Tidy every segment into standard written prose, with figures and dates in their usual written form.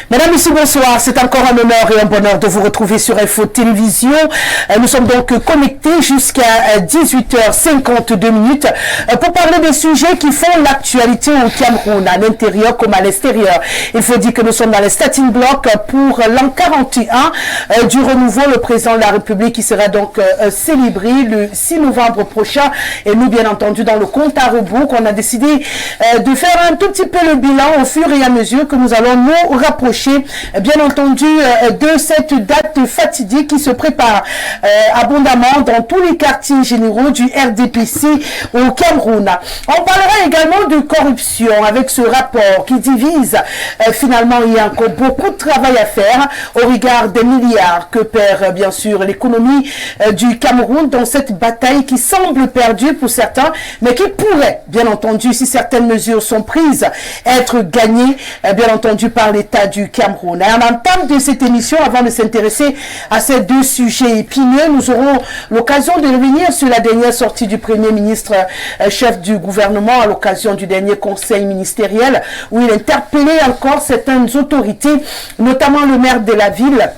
Mesdames, Messieurs, bonsoir. C'est encore un honneur et un bonheur de vous retrouver sur Info Télévision. Nous sommes donc connectés jusqu'à 18h52 pour parler des sujets qui font l'actualité au Cameroun, à l'intérieur comme à l'extérieur. Il faut dire que nous sommes dans les starting blocks pour l'an 41 du renouveau, le président de la République qui sera donc célébré le 6 novembre prochain. Et nous, bien entendu, dans le compte à rebours, on a décidé de faire un tout petit peu le bilan au fur et à mesure que nous allons nous rapprocher, bien entendu, de cette date fatidique qui se prépare abondamment dans tous les quartiers généraux du RDPC au Cameroun. On parlera également de corruption avec ce rapport qui divise. Finalement, il y a encore beaucoup de travail à faire au regard des milliards que perd bien sûr l'économie du Cameroun dans cette bataille qui semble perdue pour certains, mais qui pourrait, bien entendu, si certaines mesures sont prises, être gagnée, bien entendu, par l'État du Cameroun. Et en entame de cette émission, avant de s'intéresser à ces deux sujets épineux, nous aurons l'occasion de revenir sur la dernière sortie du Premier ministre, chef du gouvernement, à l'occasion du dernier conseil ministériel, où il interpellait encore certaines autorités, notamment le maire de la ville,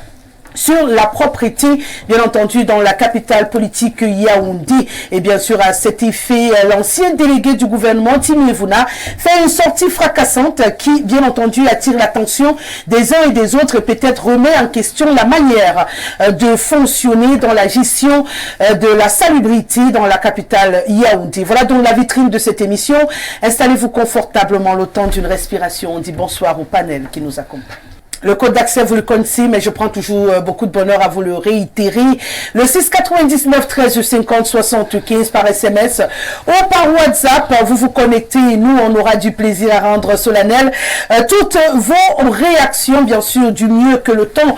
sur la propreté, bien entendu, dans la capitale politique Yaoundé. Et bien sûr, à cet effet, l'ancien délégué du gouvernement, Timi Evuna, fait une sortie fracassante qui, bien entendu, attire l'attention des uns et des autres et peut-être remet en question la manière de fonctionner dans la gestion de la salubrité dans la capitale Yaoundé. Voilà donc la vitrine de cette émission. Installez-vous confortablement le temps d'une respiration. On dit bonsoir au panel qui nous accompagne. Le code d'accès, vous le connaissez, mais je prends toujours beaucoup de bonheur à vous le réitérer. Le 699 13 50 75 par SMS ou par WhatsApp. Vous vous connectez et nous, on aura du plaisir à rendre solennel toutes vos réactions, bien sûr, du mieux que le temps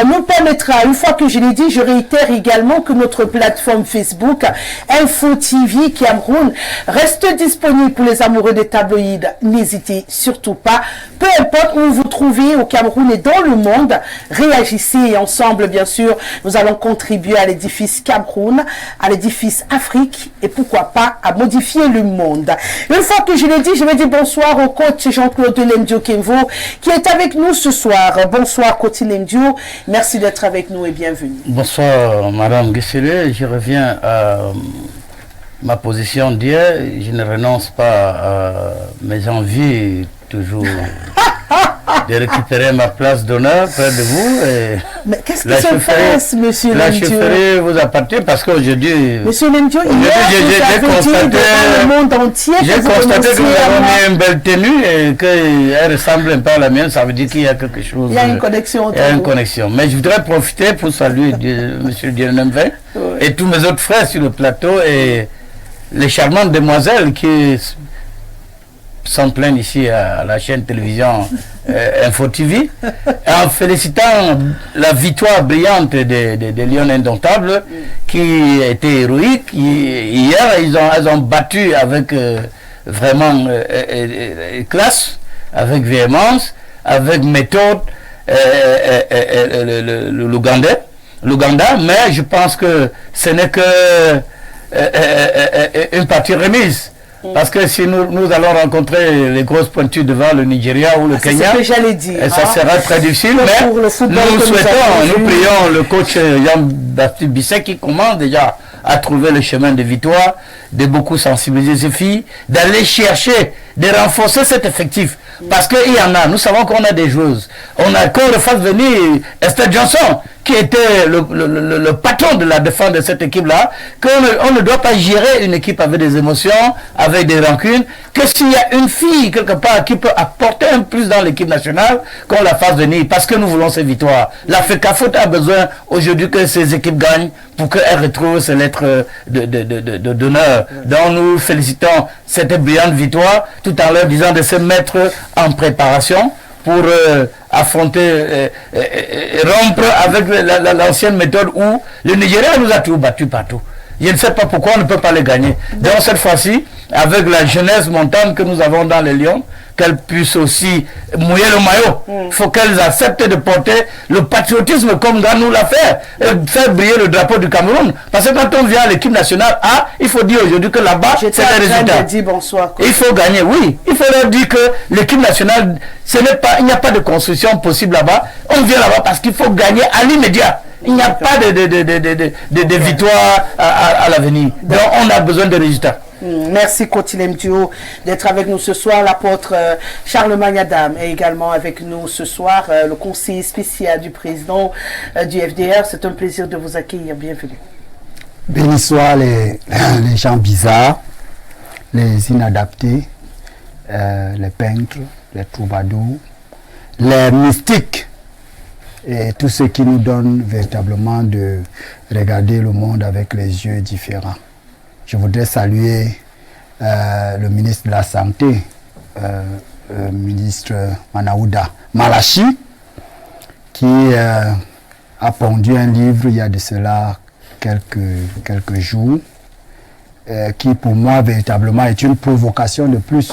nous permettra. Une fois que je l'ai dit, je réitère également que notre plateforme Facebook, Info TV Cameroun, reste disponible pour les amoureux des tabloïds. N'hésitez surtout pas. Peu importe où vous vous trouvez au Cameroun et dans le monde, réagissez et ensemble, bien sûr, nous allons contribuer à l'édifice Cameroun, à l'édifice Afrique et pourquoi pas à modifier le monde. Une fois que je l'ai dit, je vais dire bonsoir au coach Jean-Claude Lemdio Kenvo qui est avec nous ce soir. Bonsoir coach Lemdio, merci d'être avec nous et bienvenue. Bonsoir Madame Guessele, je reviens à ma position d'hier, je ne renonce pas à mes envies toujours de récupérer ma place d'honneur près de vous. Et mais qu'est-ce qui se passe, monsieur Lemdio? La chefferie vous appartient parce qu'aujourd'hui... Monsieur Lemdio, j'ai constaté devant le monde entier j'ai constaté que vous avez mis une belle tenue et qu'elle ressemble un peu à la mienne, ça veut dire qu'il y a quelque chose... Il y a une connexion. Il y a une connexion. Mais je voudrais profiter pour saluer monsieur Dieudonné et tous mes autres frères sur le plateau et les charmantes demoiselles qui s'en plaignent ici à la chaîne télévision Info TV, en félicitant la victoire brillante des Lions Indomptables qui a été héroïque. Hier, elles ont battu avec vraiment classe, avec véhémence, avec méthode l'Ouganda, mais je pense que ce n'est que une partie remise. Parce que si nous allons rencontrer les grosses pointures devant le Nigeria ou le Kenya, c'est ce que j'allais dire, ça sera très difficile, mais nous prions le coach Jean-Baptiste Bisset qui commence déjà à trouver le chemin de victoire, de beaucoup sensibiliser ces filles, d'aller chercher, de renforcer cet effectif. Parce qu'il y en a, nous savons qu'on a des joueuses. On a qu'on refasse venir Esther Johnson, qui était le patron de la défense de cette équipe-là, qu'on ne doit pas gérer une équipe avec des émotions, avec des rancunes, que s'il y a une fille quelque part qui peut apporter un plus dans l'équipe nationale, qu'on la fasse venir, parce que nous voulons ces victoires. La FECAFOOT a besoin aujourd'hui que ces équipes gagnent pour qu'elles retrouvent ces lettres d'honneur. Donc nous félicitons cette brillante victoire, tout en leur disant de se mettre en préparation pour affronter, rompre avec l'ancienne méthode où le Nigeria nous a tout battu partout. Je ne sais pas pourquoi on ne peut pas les gagner. Donc cette fois-ci, avec la jeunesse montante que nous avons dans les Lions, qu'elles puissent aussi mouiller le maillot. Il faut qu'elles acceptent de porter le patriotisme comme Ganou l'a fait, faire briller le drapeau du Cameroun. Parce que quand on vient à l'équipe nationale A, il faut dire aujourd'hui que là-bas, c'est les résultats. Bonsoir, il faut gagner, oui. Il faut leur dire que l'équipe nationale, il n'y a pas de construction possible là-bas. On vient là-bas parce qu'il faut gagner à l'immédiat. Il n'y a pas de victoire à l'avenir. Donc on a besoin de résultats. Merci Kotilem Duo d'être avec nous ce soir. L'apôtre Charlemagne Adam est également avec nous ce soir, le conseiller spécial du président du FDR. C'est un plaisir de vous accueillir. Bienvenue. Béni soient les gens bizarres, les inadaptés, les peintres, les troubadours, les mystiques et tous ceux qui nous donnent véritablement de regarder le monde avec les yeux différents. Je voudrais saluer le ministre de la Santé, le ministre Manaouda Malachi, qui a pondu un livre il y a de cela quelques jours, qui pour moi véritablement est une provocation de plus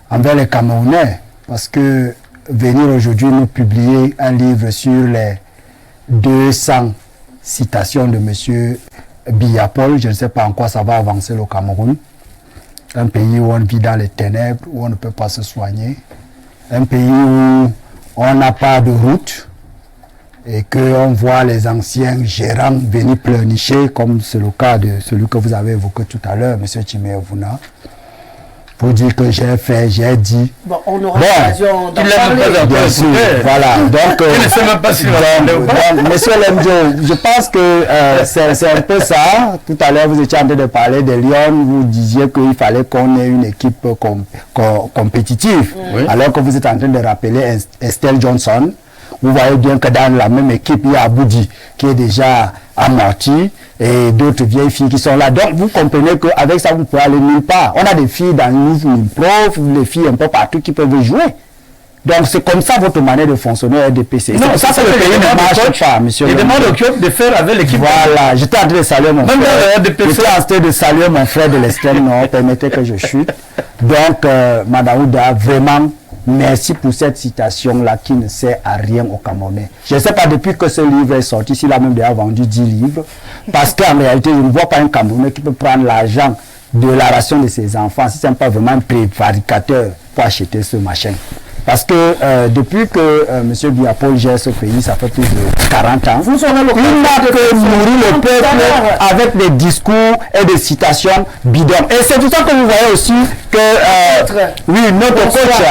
envers les Camerounais, parce que venir aujourd'hui nous publier un livre sur les 200 citations de M. Biapol, je ne sais pas en quoi ça va avancer le Cameroun. Un pays où on vit dans les ténèbres, où on ne peut pas se soigner. Un pays où on n'a pas de route et qu'on voit les anciens gérants venir pleurnicher, comme c'est le cas de celui que vous avez évoqué tout à l'heure, M. Timéouna, pour dire que j'ai fait, j'ai dit. Bon, on aura l'occasion d'en parler. Bien sûr, voilà. Donc, monsieur Lemjo, je pense que c'est un peu ça. Tout à l'heure, vous étiez en train de parler de Lyon, vous disiez qu'il fallait qu'on ait une équipe compétitive. Oui. Alors que vous êtes en train de rappeler Estelle Johnson. Vous voyez bien que dans la même équipe, il y a Aboudi qui est déjà amorti et d'autres vieilles filles qui sont là. Donc vous comprenez qu'avec ça, vous ne pouvez aller nulle part. On a des filles dans l'INPROF, des filles un peu partout qui peuvent jouer. Donc c'est comme ça votre manière de fonctionner à RDPC. Non, ça c'est le pays ne marche pas, monsieur. Je demande au club de faire avec l'équipe. Voilà, j'étais en train de saluer mon frère. J'étais en train de saluer mon frère de l'extrême nord. Permettez que je chute. Donc, Madame Ouda, vraiment, merci pour cette citation-là qui ne sert à rien aux Camerounais. Je ne sais pas depuis que ce livre est sorti, s'il a même déjà vendu 10 livres, parce qu'en réalité, je ne vois pas un Camerounais qui peut prendre l'argent de la ration de ses enfants, si ce n'est pas vraiment un prévaricateur pour acheter ce machin. Parce que depuis que M. Biapol gère ce pays, ça fait plus de 40 ans, il n'a que nourri le peuple avec des discours et des citations bidons. Et c'est tout ça que vous voyez aussi que oui, notre coach.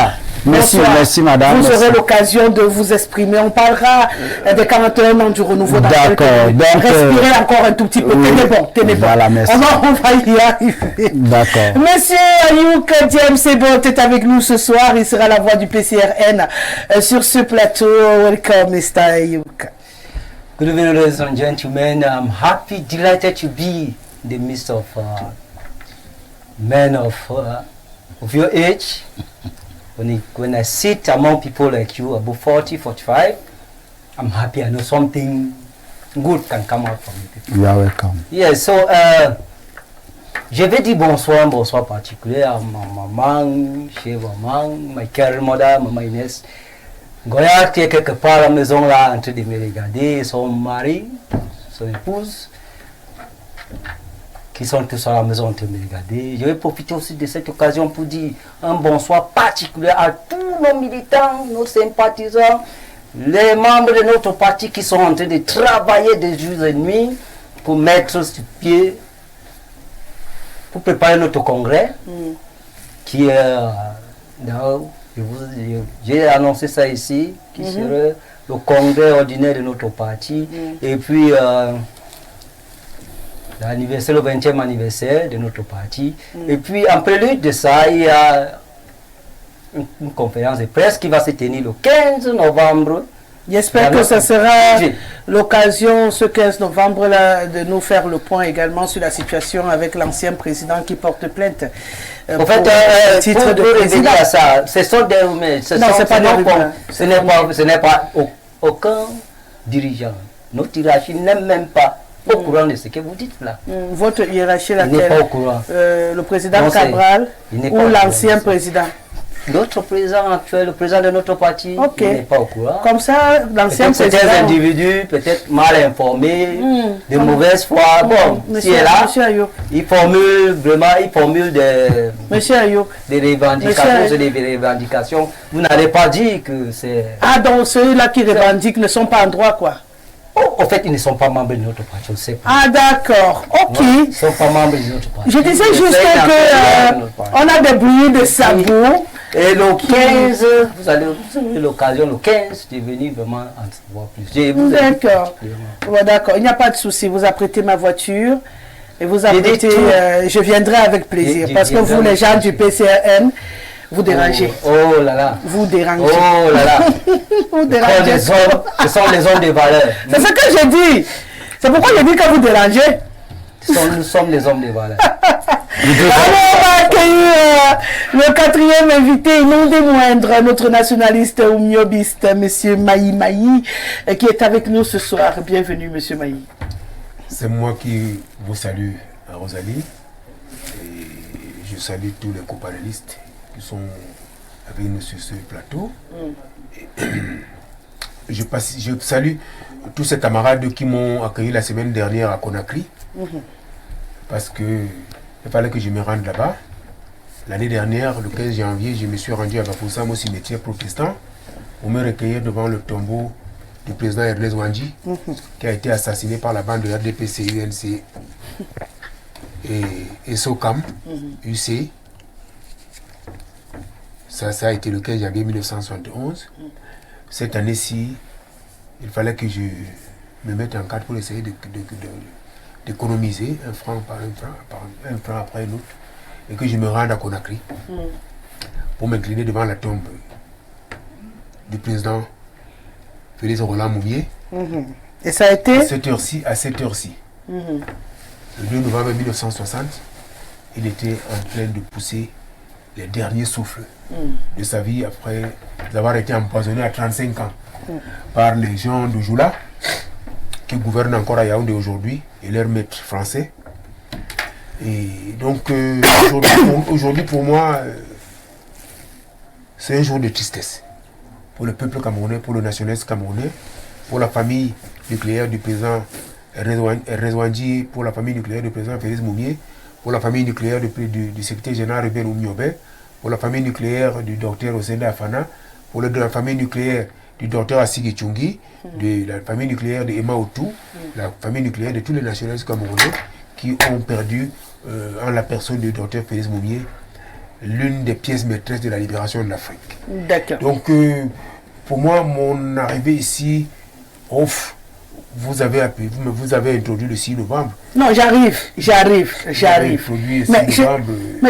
Merci, merci madame. Vous aurez l'occasion de vous exprimer. On parlera des 41 ans du renouveau. D'accord. Donc, respirez encore un tout petit peu. Oui, tenez bon, tenez bon. Voilà, merci. On va y arriver. D'accord. Monsieur Ayouk Diem Sebot est avec nous ce soir. Il sera la voix du PCRN sur ce plateau. Welcome, Mr. Ayouk. Good evening, ladies and gentlemen. I'm happy, delighted to be in the midst of men of your age. When I sit among people like you, above 40, 45, I'm happy. I know something good can come out from it. You are welcome. Yes, so je vais dire bonsoir, bonsoir particulier à ma maman, chez maman, ma chère mother, maman Inès. Goya qui est quelque part à la maison là en train de me regarder, son mari, son épouse, qui sont tous à la maison en train de me regarder. Je vais profiter aussi de cette occasion pour dire un bonsoir particulier à tous nos militants, nos sympathisants, les membres de notre parti qui sont en train de travailler des jours et nuits pour mettre sur pied, pour préparer notre congrès, qui est, j'ai annoncé ça ici, qui serait le congrès ordinaire de notre parti, et puis l'anniversaire, le 20e anniversaire de notre parti. Et puis en prélude de ça, il y a une conférence de presse qui va se tenir le 15 novembre. J'espère que ça sera l'occasion, ce 15 novembre, là, de nous faire le point également sur la situation avec l'ancien président qui porte plainte. En fait, titre de président. À ça, ce sont des rumeurs. Ce n'est pas aucun dirigeant. Notre hiérarchie n'aime même pas au courant de ce que vous dites là. Votre hiérarchie laquelle? Il n'est pas au courant. Le président Cabral ou l'ancien président? Notre président actuel, le président de notre parti, il n'est pas au courant. Comme ça, l'ancien président... Certains individus, peut-être mal informés, de mauvaise foi, bon, si est là, il formule des revendications. Vous n'allez pas dire que c'est... Ah, donc ceux-là qui revendiquent ne sont pas en droit, quoi. Oh, en fait, ils ne sont pas membres de notre parti, on ne sait pas. Ah, d'accord, ok. Ouais, ils ne sont pas membres de notre parti. Je disais juste qu'on a des bruits de sabots. Et le 15, vous avez l'occasion, le 15, de venir vraiment en savoir plus. D'accord. Bon, d'accord, il n'y a pas de souci. Vous apprêtez ma voiture et vous apprêtez... je viendrai avec plaisir. Parce que vous, les gens du PCRN, vous dérangez. Oh là là. Vous dérangez. Oh là là. Vous dérangez. Ce sont les hommes de valeur. C'est ce que j'ai dit. C'est pourquoi j'ai dit que vous dérangez. Nous sommes les hommes de valeur. Alors, on va accueillir le quatrième invité, non des moindres, notre nationaliste ou myobiste, M. Maï Maï, qui est avec nous ce soir. Bienvenue, M. Maï. C'est moi qui vous salue, Rosalie, et je salue tous les copanélistes qui sont avec nous sur ce plateau. Je salue tous ces camarades qui m'ont accueilli la semaine dernière à Conakry, parce que il fallait que je me rende là-bas. L'année dernière, le 15 janvier, je me suis rendu à Bafoussam au cimetière protestant pour me recueillir devant le tombeau du président Ernest Ouandji, qui a été assassiné par la bande de RDPC, UNC et SOCAM, UC. Ça a été le 15 janvier 1971. Cette année-ci, il fallait que je me mette en cadre pour essayer d'économiser un franc après un autre, et que je me rende à Conakry pour m'incliner devant la tombe du président Félix Roland Moumié. Et ça a été à cette heure-ci. Le 2 novembre 1960, il était en train de pousser les derniers souffles de sa vie après avoir été empoisonné à 35 ans par les gens de Joula, qui gouvernent encore à Yaoundé aujourd'hui, et leur maître français. Et donc aujourd'hui pour moi, c'est un jour de tristesse pour le peuple camerounais, pour le nationalisme camerounais, pour la famille nucléaire du président Ernest Ouandji, pour la famille nucléaire du président Félix Moumié, pour la famille nucléaire du secrétaire général Ruben Oumiobe, pour la famille nucléaire du docteur Osenda Afana, pour la famille nucléaire du docteur Assigi Tchungi, de la famille nucléaire de Emma Outou, la famille nucléaire de tous les nationalistes camerounais qui ont perdu en la personne du docteur Félix Moumié l'une des pièces maîtresses de la libération de l'Afrique. D'accord. Donc pour moi, mon arrivée ici, vous avez introduit le 6 novembre. Non, j'arrive. Mais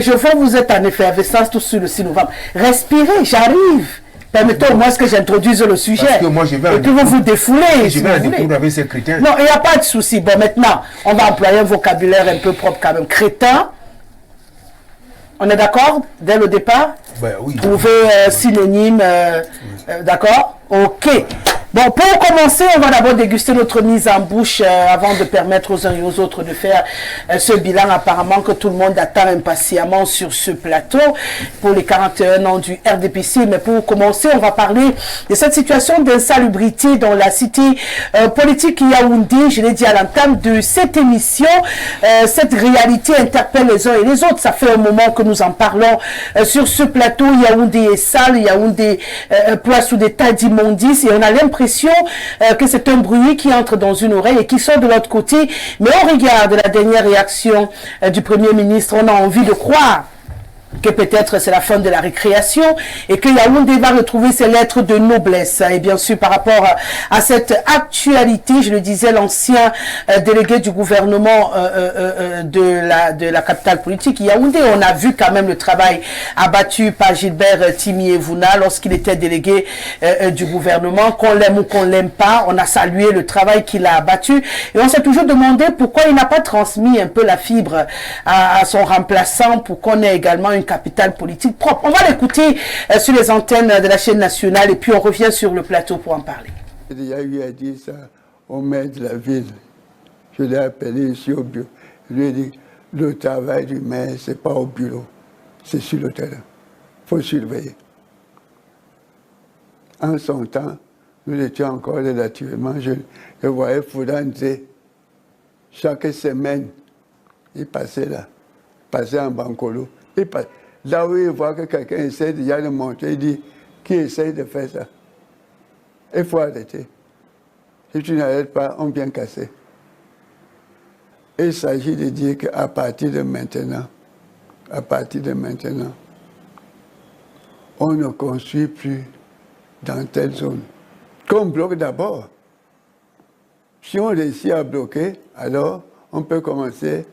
je vois que vous êtes en effervescence tout sur le 6 novembre. Respirez, j'arrive. Permettez au moins que j'introduise le sujet. Parce que moi, je vais et puis vous vous défoulez. Je vais en découdre avec ces crétins. Non, il n'y a pas de souci. Bon, maintenant, on va employer un vocabulaire un peu propre quand même. Crétin. On est d'accord dès le départ? Oui. Trouver synonyme. D'accord? Ok. Bon, pour commencer, on va d'abord déguster notre mise en bouche avant de permettre aux uns et aux autres de faire ce bilan apparemment que tout le monde attend impatiemment sur ce plateau pour les 41 ans du RDPC. Mais pour commencer, on va parler de cette situation d'insalubrité dans la cité politique Yaoundé. Je l'ai dit à l'entame de cette émission, cette réalité interpelle les uns et les autres. Ça fait un moment que nous en parlons sur ce plateau. Yaoundé est sale, Yaoundé ploie sous des tas d'immondices et on a l'impression que c'est un bruit qui entre dans une oreille et qui sort de l'autre côté. Mais on regarde la dernière réaction du Premier ministre, on a envie de croire que peut-être c'est la fin de la récréation et que Yaoundé va retrouver ses lettres de noblesse. Et bien sûr, par rapport à cette actualité, je le disais, l'ancien délégué du gouvernement de la capitale politique, Yaoundé, on a vu quand même le travail abattu par Gilbert Timi-Evuna lorsqu'il était délégué du gouvernement. Qu'on l'aime ou qu'on l'aime pas, on a salué le travail qu'il a abattu et on s'est toujours demandé pourquoi il n'a pas transmis un peu la fibre à son remplaçant pour qu'on ait également une capitale politique propre. On va l'écouter sur les antennes de la chaîne nationale et puis on revient sur le plateau pour en parler. Il y a eu à dire ça au maire de la ville Je l'ai appelé ici au bureau. Je lui ai dit, le travail du maire, ce n'est pas au bureau, c'est sur le terrain. Il faut surveiller. En son temps, nous étions encore relativement jeunes. Je voyais Foudandé, chaque semaine, il passait là, passait en Bankolo. Là où il voit que quelqu'un essaie déjà de monter, il dit, qui essaie de faire ça? Il faut arrêter. Si tu n'arrêtes pas, on vient casser. Il s'agit de dire qu'à partir de maintenant, on ne construit plus dans telle zone. Qu'on bloque d'abord. Si on réussit à bloquer, alors on peut commencer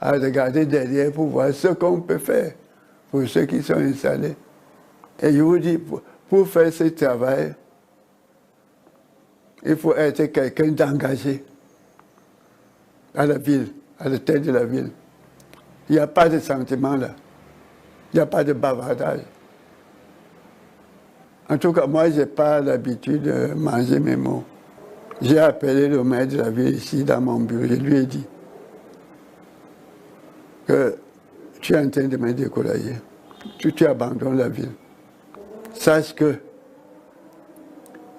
à regarder derrière pour voir ce qu'on peut faire pour ceux qui sont installés. Et je vous dis, pour faire ce travail, il faut être quelqu'un d'engagé à la ville, à la tête de la ville. Il n'y a pas de sentiment là. Il n'y a pas de bavardage. En tout cas, moi, je n'ai pas l'habitude de manger mes mots. J'ai appelé le maire de la ville ici dans mon bureau. Je lui ai dit que tu es en train de me décourager. Tu abandonnes la ville. Sache que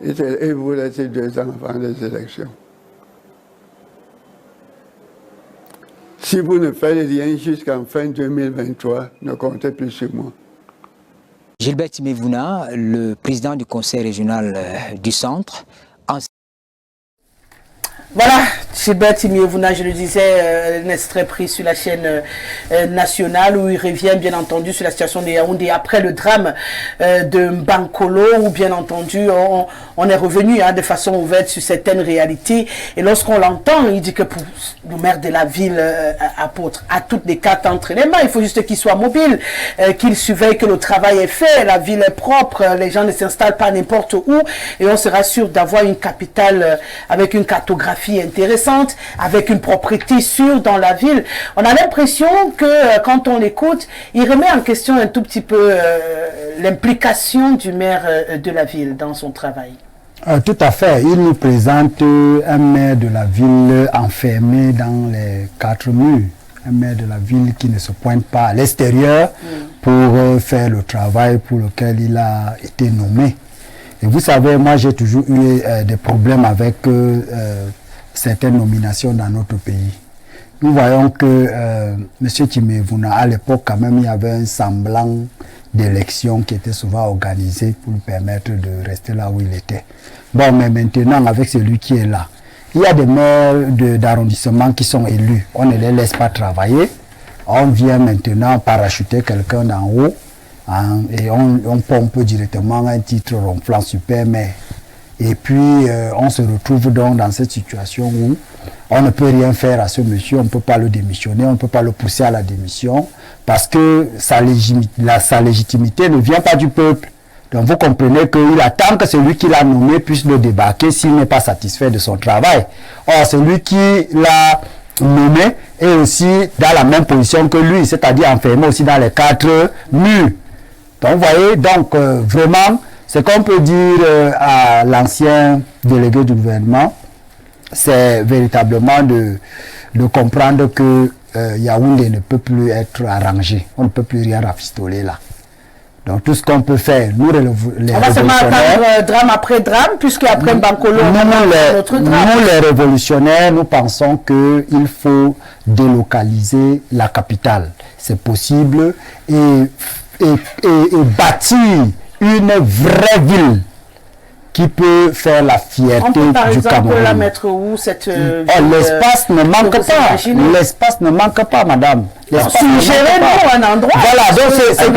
il vous laisse 2 ans avant les élections. Si vous ne faites rien jusqu'en fin 2023, ne comptez plus sur moi. Gilbert Timévouna, le président du conseil régional du centre. Voilà, Gilbert Timévouna, je le disais, un extrait pris sur la chaîne nationale où il revient bien entendu sur la situation de Yaoundé après le drame de Bankolo où bien entendu on est revenu de façon ouverte sur certaines réalités et lorsqu'on l'entend, il dit que pour le maire de la ville apôtre à toutes les cartes entre les mains, il faut juste qu'il soit mobile, qu'il surveille que le travail est fait, la ville est propre, les gens ne s'installent pas n'importe où et on sera sûr d'avoir une capitale avec une cartographie intéressante, avec une propriété sûre dans la ville. On a l'impression que quand on l'écoute, il remet en question un tout petit peu l'implication du maire de la ville dans son travail. Tout à fait. Il nous présente un maire de la ville enfermé dans les 4 murs. Un maire de la ville qui ne se pointe pas à l'extérieur pour faire le travail pour lequel il a été nommé. Et vous savez, moi j'ai toujours eu des problèmes avec certaines nominations dans notre pays. Nous voyons que M. Timévouna, à l'époque quand même, il y avait un semblant d'élection qui était souvent organisé pour lui permettre de rester là où il était. Bon, mais maintenant, avec celui qui est là, il y a des maires d'arrondissement qui sont élus. On ne les laisse pas travailler. On vient maintenant parachuter quelqu'un d'en haut et on pompe directement un titre ronflant super maire. Et puis, on se retrouve donc dans cette situation où on ne peut rien faire à ce monsieur, on ne peut pas le démissionner, on ne peut pas le pousser à la démission, parce que sa légitimité ne vient pas du peuple. Donc vous comprenez qu'il attend que celui qui l'a nommé puisse le débarquer s'il n'est pas satisfait de son travail. Or, celui qui l'a nommé est aussi dans la même position que lui, c'est-à-dire enfermé aussi dans les 4 murs. Donc vous voyez, donc vraiment, ce qu'on peut dire à l'ancien délégué du gouvernement, c'est véritablement de comprendre que Yaoundé ne peut plus être arrangé. On ne peut plus rien rafistoler là. Donc tout ce qu'on peut faire, nous les révolutionnaires... On va seulement attendre drame après drame, puisque après Bankolo, nous les révolutionnaires, nous pensons qu'il faut délocaliser la capitale. C'est possible et bâtir une vraie ville qui peut faire la fierté du Cameroun. On peut par exemple la mettre où cette l'espace ne manque pas. L'espace ne manque pas, madame. Suggérez-nous un endroit. Voilà, donc c'est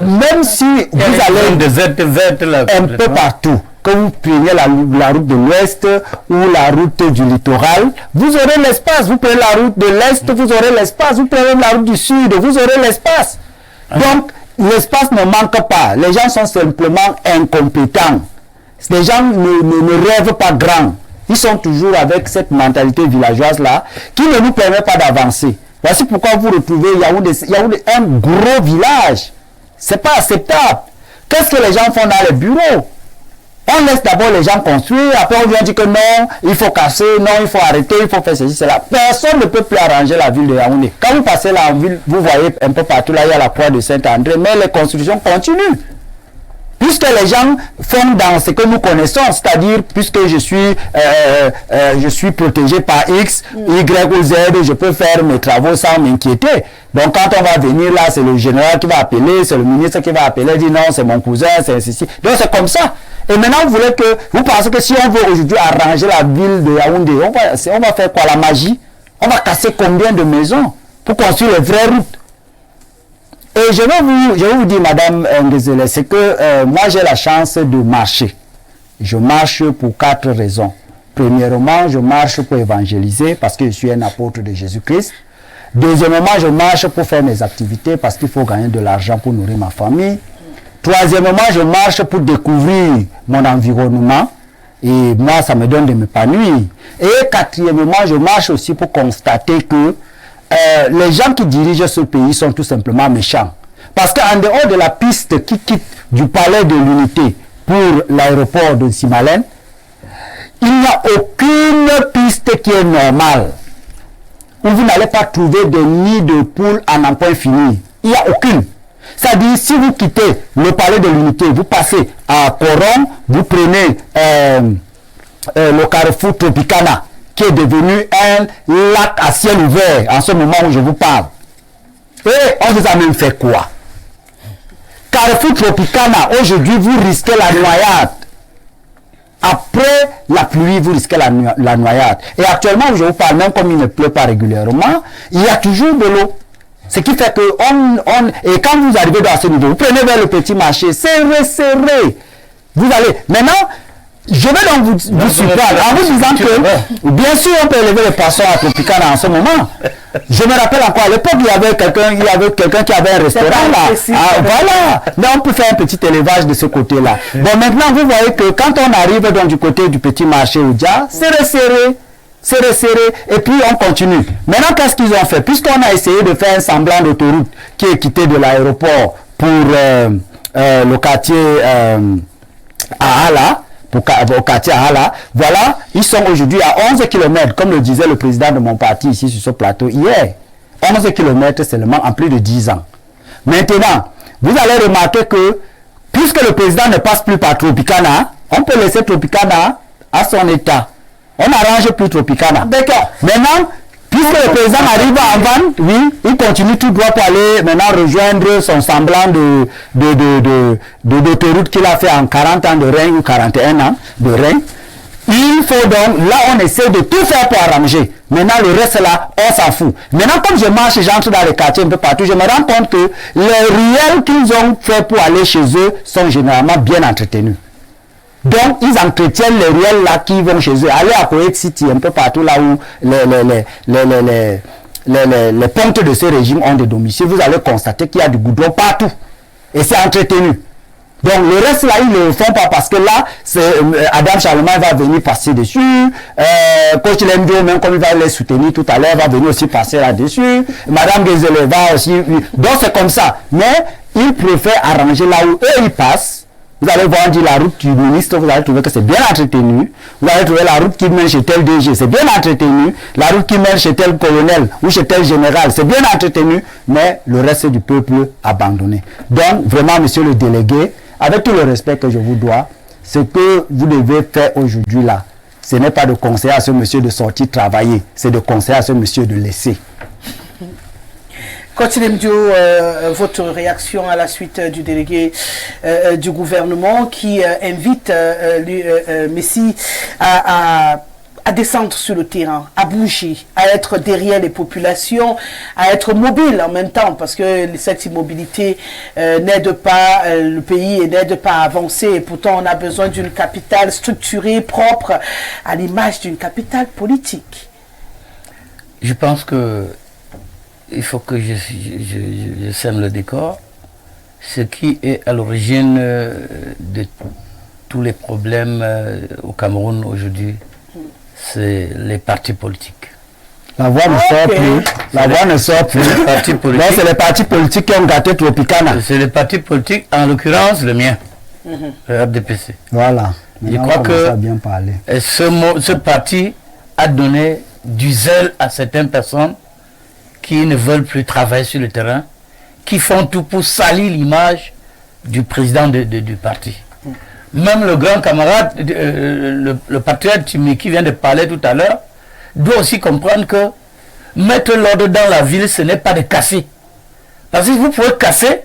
même si vous allez un peu partout, que vous preniez la route de l'Ouest ou la route du littoral, vous aurez l'espace. Vous prenez la route de l'Est, vous aurez l'espace. Vous prenez la route du Sud, vous aurez l'espace. Donc, l'espace ne manque pas. Les gens sont simplement incompétents. Les gens ne rêvent pas grand. Ils sont toujours avec cette mentalité villageoise-là qui ne nous permet pas d'avancer. Voici pourquoi vous retrouvez Yaoundé un gros village. Ce n'est pas acceptable. Qu'est-ce que les gens font dans les bureaux? On laisse d'abord les gens construire, après on vient dire que non, il faut casser, non, il faut arrêter, il faut faire ceci, cela. Personne ne peut plus arranger la ville de Yaoundé. Quand vous passez là en ville, vous voyez un peu partout, là il y a la croix de Saint-André, mais les constructions continuent. Puisque les gens font dans ce que nous connaissons, c'est-à-dire puisque je suis protégé par X, Y ou Z, je peux faire mes travaux sans m'inquiéter. Donc quand on va venir là, c'est le général qui va appeler, c'est le ministre qui va appeler, dire non, c'est mon cousin, c'est ceci. Donc c'est comme ça. Et maintenant vous pensez que si on veut aujourd'hui arranger la ville de Yaoundé, on va faire quoi, la magie? On va casser combien de maisons pour construire les vraies routes? Et je vais vous dire, Madame Ngezele, c'est que moi j'ai la chance de marcher. Je marche pour 4 raisons. Premièrement, je marche pour évangéliser parce que je suis un apôtre de Jésus-Christ. Deuxièmement, je marche pour faire mes activités parce qu'il faut gagner de l'argent pour nourrir ma famille. Troisièmement, je marche pour découvrir mon environnement. Et moi, ça me donne de m'épanouir. Et quatrièmement, je marche aussi pour constater que les gens qui dirigent ce pays sont tout simplement méchants. Parce qu'en dehors de la piste qui quitte du palais de l'Unité pour l'aéroport de Simalène, il n'y a aucune piste qui est normale. Où vous n'allez pas trouver des nids de poules à n'en point finir. Il n'y a aucune. C'est-à-dire, si vous quittez le palais de l'Unité, vous passez à Coron, vous prenez le carrefour Tropicana, qui est devenu un lac à ciel ouvert en ce moment où je vous parle. Et on vous a même fait quoi? Carrefour Tropicana, aujourd'hui vous risquez la noyade. Après la pluie, vous risquez la noyade. Et actuellement, où je vous parle, même comme il ne pleut pas régulièrement, il y a toujours de l'eau. Ce qui fait que et quand vous arrivez dans ce niveau, vous prenez vers le petit marché, serré. Vous allez. Maintenant, je vais donc vous surprendre en vous disant que, bien sûr, on peut élever les poissons à Tropicana en ce moment. Je me rappelle encore, à l'époque, il y avait quelqu'un qui avait un restaurant là. Voilà. Mais on peut faire un petit élevage de ce côté-là. Bon, maintenant, vous voyez que quand on arrive donc du côté du petit marché Oudia, c'est resserré, et puis on continue. Maintenant, qu'est-ce qu'ils ont fait? Puisqu'on a essayé de faire un semblant d'autoroute qui est quitté de l'aéroport pour le quartier Ahala, au quartier Ahala, voilà, ils sont aujourd'hui à 11 km, comme le disait le président de mon parti ici sur ce plateau hier. 11 km seulement en plus de 10 ans. Maintenant, vous allez remarquer que, puisque le président ne passe plus par Tropicana, on peut laisser Tropicana à son état. On n'arrange plus Tropicana. D'accord. Maintenant, puisque le président arrive en vente, oui, il continue tout droit pour aller maintenant rejoindre son semblant d'autoroute qu'il a fait en 40 ans de règne ou 41 ans de règne. Il faut donc, là on essaie de tout faire pour arranger. Maintenant le reste là, on s'en fout. Maintenant comme je marche, j'entre dans les quartiers un peu partout, je me rends compte que les ruelles qu'ils ont fait pour aller chez eux sont généralement bien entretenus. Donc, ils entretiennent les ruelles là qui vont chez eux. Allez à Koweït City, un peu partout là où les pontes de ce régime ont des domiciles. Vous allez constater qu'il y a du goudron partout. Et c'est entretenu. Donc, le reste là, ils ne le font pas parce que là, Adam Charlemagne va venir passer dessus. Coach Lemdio, même comme il va les soutenir tout à l'heure, va venir aussi passer là-dessus. Madame Gezele va aussi. Donc, c'est comme ça. Mais, ils préfèrent arranger là où eux, ils passent. Vous allez voir dire la route du ministre, vous allez trouver que c'est bien entretenu. Vous allez trouver la route qui mène chez tel DG, c'est bien entretenu. La route qui mène chez tel colonel ou chez tel général, c'est bien entretenu. Mais le reste du peuple abandonné. Donc, vraiment, monsieur le délégué, avec tout le respect que je vous dois, ce que vous devez faire aujourd'hui là, ce n'est pas de conseiller à ce monsieur de sortir travailler, c'est de conseiller à ce monsieur de laisser. Coach Lemdio, votre réaction à la suite du délégué du gouvernement qui invite Messi à descendre sur le terrain, à bouger, à être derrière les populations, à être mobile en même temps, parce que cette immobilité n'aide pas le pays et n'aide pas à avancer. Et pourtant, on a besoin d'une capitale structurée, propre, à l'image d'une capitale politique. Je pense que il faut que je sème le décor. Ce qui est à l'origine de tous les problèmes au Cameroun aujourd'hui, c'est les partis politiques. La voix ne sort plus. La voix ne sort plus. Donc c'est les partis politiques qui ont gâté Tropicana. C'est les partis politiques, en l'occurrence le mien, le RDPC. Voilà. Je crois que ce parti a donné du zèle à certaines personnes qui ne veulent plus travailler sur le terrain, qui font tout pour salir l'image du président du parti. Même le grand camarade, le patriote qui vient de parler tout à l'heure, doit aussi comprendre que mettre l'ordre dans la ville, ce n'est pas de casser. Parce que vous pouvez casser,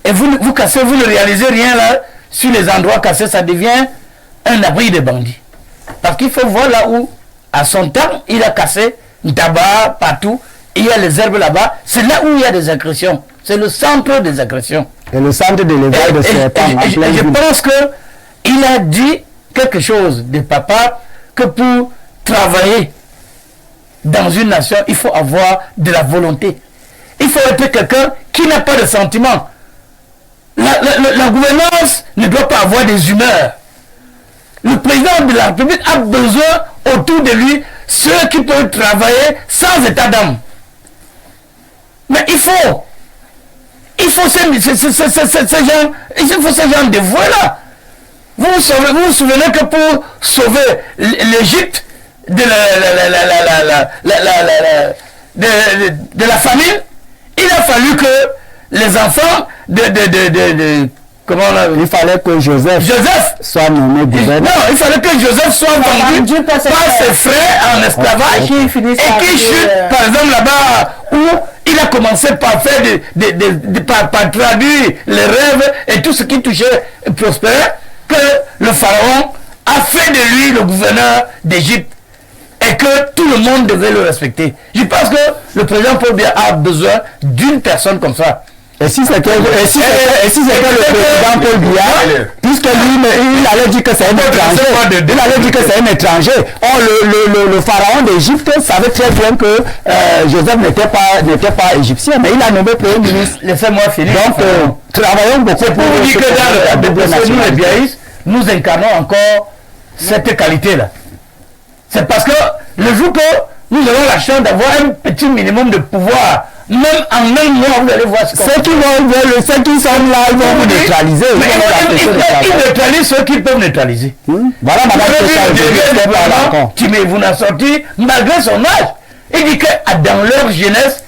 et vous cassez, vous ne réalisez rien là, sur les endroits cassés, ça devient un abri de bandits. Parce qu'il faut voir là où, à son temps, il a cassé tabac partout, et il y a les herbes là-bas, c'est là où il y a des agressions. C'est le centre des agressions. Et le centre de l'élevage de serpents. Je pense qu'il a dit quelque chose de papa, que pour travailler dans une nation, il faut avoir de la volonté. Il faut être quelqu'un qui n'a pas de sentiments. La gouvernance ne doit pas avoir des humeurs. Le président de la République a besoin autour de lui ceux qui peuvent travailler sans état d'âme. Mais il faut ces gens dévoués-là. Vous vous souvenez que pour sauver l'Égypte de la famine, il a fallu que les enfants il fallait que Joseph soit nommé gouverneur. Non, il fallait que Joseph soit vendu par ses frères en esclavage et qu'il chute, par exemple, là-bas où il a commencé par faire par traduire les rêves et tout ce qui touchait prospérait, que le pharaon a fait de lui le gouverneur d'Égypte et que tout le monde devait le respecter. Je pense que le président Paul Biya a besoin d'une personne comme ça. Et si c'était le président Paul Biya, puisque lui, il allait dire que c'est un étranger. Il allait dire que c'est un étranger. Or, le pharaon d'Égypte savait très bien que Joseph n'était pas égyptien, mais il a nommé premier ministre. Laissez-moi finir. Donc, travaillons beaucoup pour vous dire que dans le double nous, les biaïstes, nous incarnons encore cette qualité-là. C'est parce que le jour que nous aurons la chance d'avoir un petit minimum de pouvoir, même en un mois, vous allez voir ce qu'on fait. Ceux qui sont là, ils vont vous neutraliser. Ils neutralisent ceux qui peuvent neutraliser. Voilà, madame, vous n'avez sorti, malgré son âge. Il dit que dans leur jeunesse,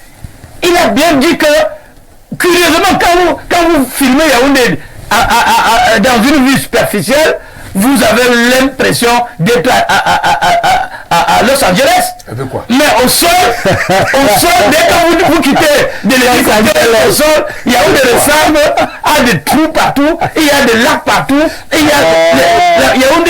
il a bien dit que, curieusement, quand vous filmez Yaoundé dans une vue superficielle, vous avez l'impression d'être à Los Angeles. Quoi? Mais au sol, dès que vous quittez de l'hélicoptère, au sol, il y a des ressembles à des trous partout, il y a des lacs partout, il y a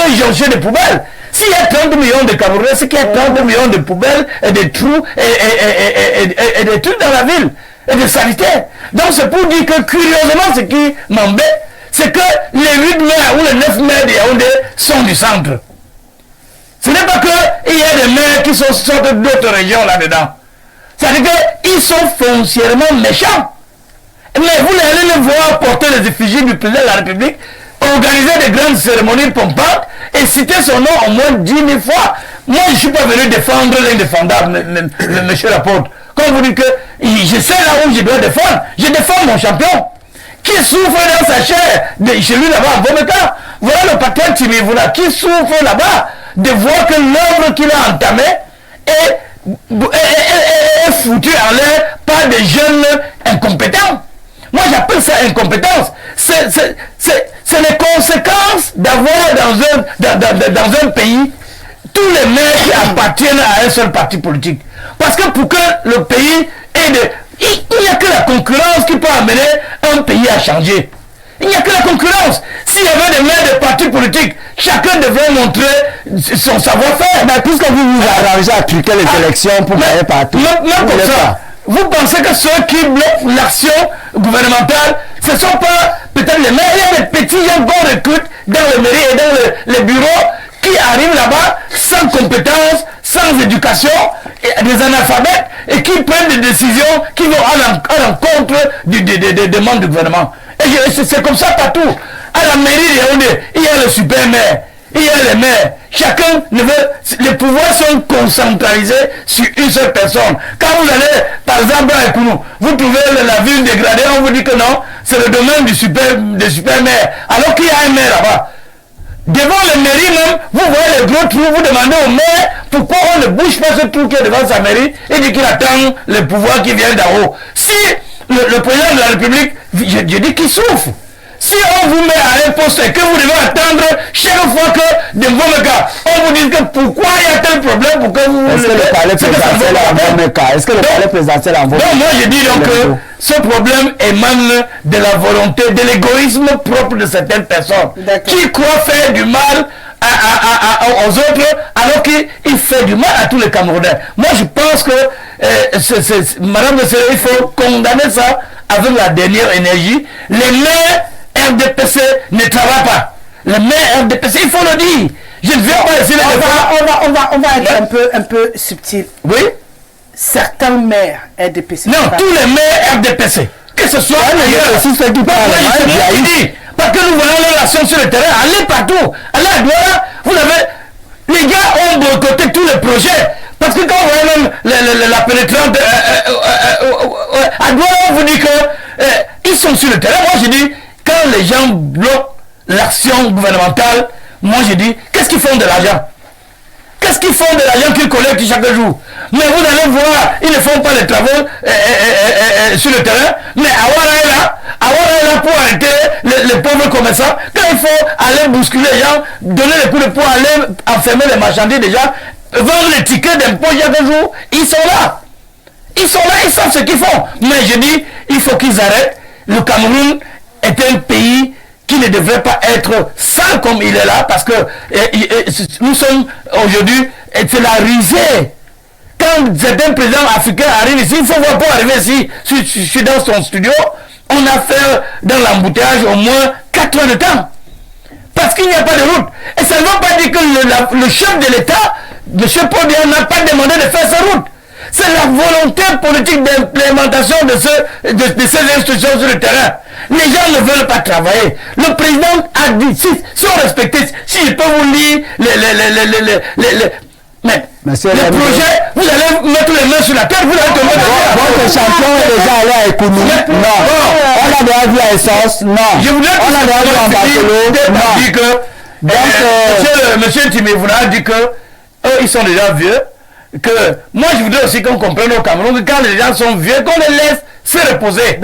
des jonchés de poubelles. S'il y a 30 millions de Camerounais, c'est qu'il y a 30 millions de poubelles et de trous et des trucs dans la ville, et de sanitaires. Donc c'est pour dire que curieusement, ce qui m'embête, c'est que les 8 maires ou les 9 maires de Yaoundé sont du centre. Ce n'est pas qu'il y a des maires qui sortent d'autres régions là-dedans. C'est-à-dire qu'ils sont foncièrement méchants. Mais vous allez les voir porter les effigies du président de la République, organiser des grandes cérémonies pompantes et citer son nom au moins 10 000 fois. Moi, je ne suis pas venu défendre l'indéfendable, monsieur Laporte. Quand vous dites que je sais là où je dois défendre, je défends mon champion qui souffre dans sa chair, chez lui là-bas, en Bomeka. Voilà le patriote Timivuna qui souffre là-bas de voir que l'œuvre qu'il a entamée est foutue en l'air par des jeunes incompétents. Moi j'appelle ça incompétence. C'est les conséquences d'avoir dans un pays tous les maires qui appartiennent à un seul parti politique. Parce que pour que le pays ait de... Il n'y a que la concurrence qui peut amener un pays à changer. Il n'y a que la concurrence. S'il y avait des maires de partis politiques, chacun devrait montrer son savoir-faire. Mais puisque vous vous arrangez à truquer les élections pour gagner partout. Même comme ça. Vous pensez que ceux qui bloquent l'action gouvernementale, ce ne sont pas peut-être les maires. Il y a des petits gens qu'on recrute dans les mairies et dans les bureaux qui arrivent là-bas sans compétences, sans éducation, et des analphabètes, et qui prennent des décisions qui vont à l'encontre des demandes du gouvernement. Et c'est comme ça partout. À la mairie de Yaoundé, il y a le super maire, il y a les maires. Chacun ne veut... Les pouvoirs sont concentralisés sur une seule personne. Quand vous allez, par exemple, à Ekounou, vous trouvez la ville dégradée, on vous dit que non, c'est le domaine des super maires. Alors qu'il y a un maire là-bas. Devant les mairies même, vous voyez les gros trous, vous demandez au maire pourquoi on ne bouge pas ce trou qui est devant sa mairie et dit qu'il attend le pouvoir qui vient d'en haut. Si le président de la République, je dis qu'il souffre. Si on vous met à un poste et que vous devez attendre chaque fois que de vos cas, on vous dit que pourquoi il y a tel problème pour que vous... Est-ce que le palais présidentiel en vos cas? Est-ce que le palais présidentiel en vos cas? Donc moi je dis donc que ce problème émane de la volonté, de l'égoïsme propre de certaines personnes qui croient faire du mal aux autres alors qu'il fait du mal à tous les Camerounais. Moi je pense que Madame de Séré, il faut condamner ça avec la dernière énergie. Les maires RDPC ne travaillent pas. Les maires RDPC, il faut le dire. Je ne viens pas essayer de on va être un peu subtil. Oui. Certains maires RDPC. Non, tous les maires RDPC. Que ce soit ailleurs. Si ceux qui parlent, parce que nous voyons l'action sur le terrain. Allez partout. Allez à Douala. Vous avez... Les gars ont boycotté tous les projets. Parce que quand vous voyez même la pénétrante à Douala, on vous dit que ils sont sur le terrain. Moi je dis, quand les gens bloquent l'action gouvernementale, moi je dis, qu'est-ce qu'ils font de l'argent? Qu'est-ce qu'ils font de l'argent qu'ils collectent chaque jour? Mais vous allez voir, ils ne font pas les travaux sur le terrain. Mais Awara est là pour arrêter les pauvres commerçants. Quand il faut aller bousculer les gens, donner les coups de poing, aller enfermer les marchandises des gens, vendre les tickets d'impôt chaque jour, ils sont là. Ils sont là, ils savent ce qu'ils font. Mais je dis, il faut qu'ils arrêtent. Le Cameroun est un pays qui ne devrait pas être sale comme il est là, parce que nous sommes aujourd'hui, c'est la risée. Quand certains présidents africains arrivent ici, il faut voir pour arriver ici, je suis dans son studio, on a fait dans l'embouteillage au moins 4 heures de temps. Parce qu'il n'y a pas de route. Et ça ne veut pas dire que le chef de l'État, M. Paul Biya, n'a pas demandé de faire sa route. C'est la volonté politique d'implémentation de ces institutions sur le terrain. Les gens ne veulent pas travailler. Le président a dit, si on respectait, si je peux vous lire les projets, vous allez mettre les mains sur la tête, vous allez tomber dans votre champion est déjà allé à Ekounou. Non. On a déjà vu à Essence. Non. Je voulais on a déjà vu en Barcelone. Non. Donc, monsieur Timévouna a dit que eux, ils sont déjà vieux. Que moi, je voudrais aussi qu'on comprenne au Cameroun que quand les gens sont vieux, qu'on les laisse se reposer.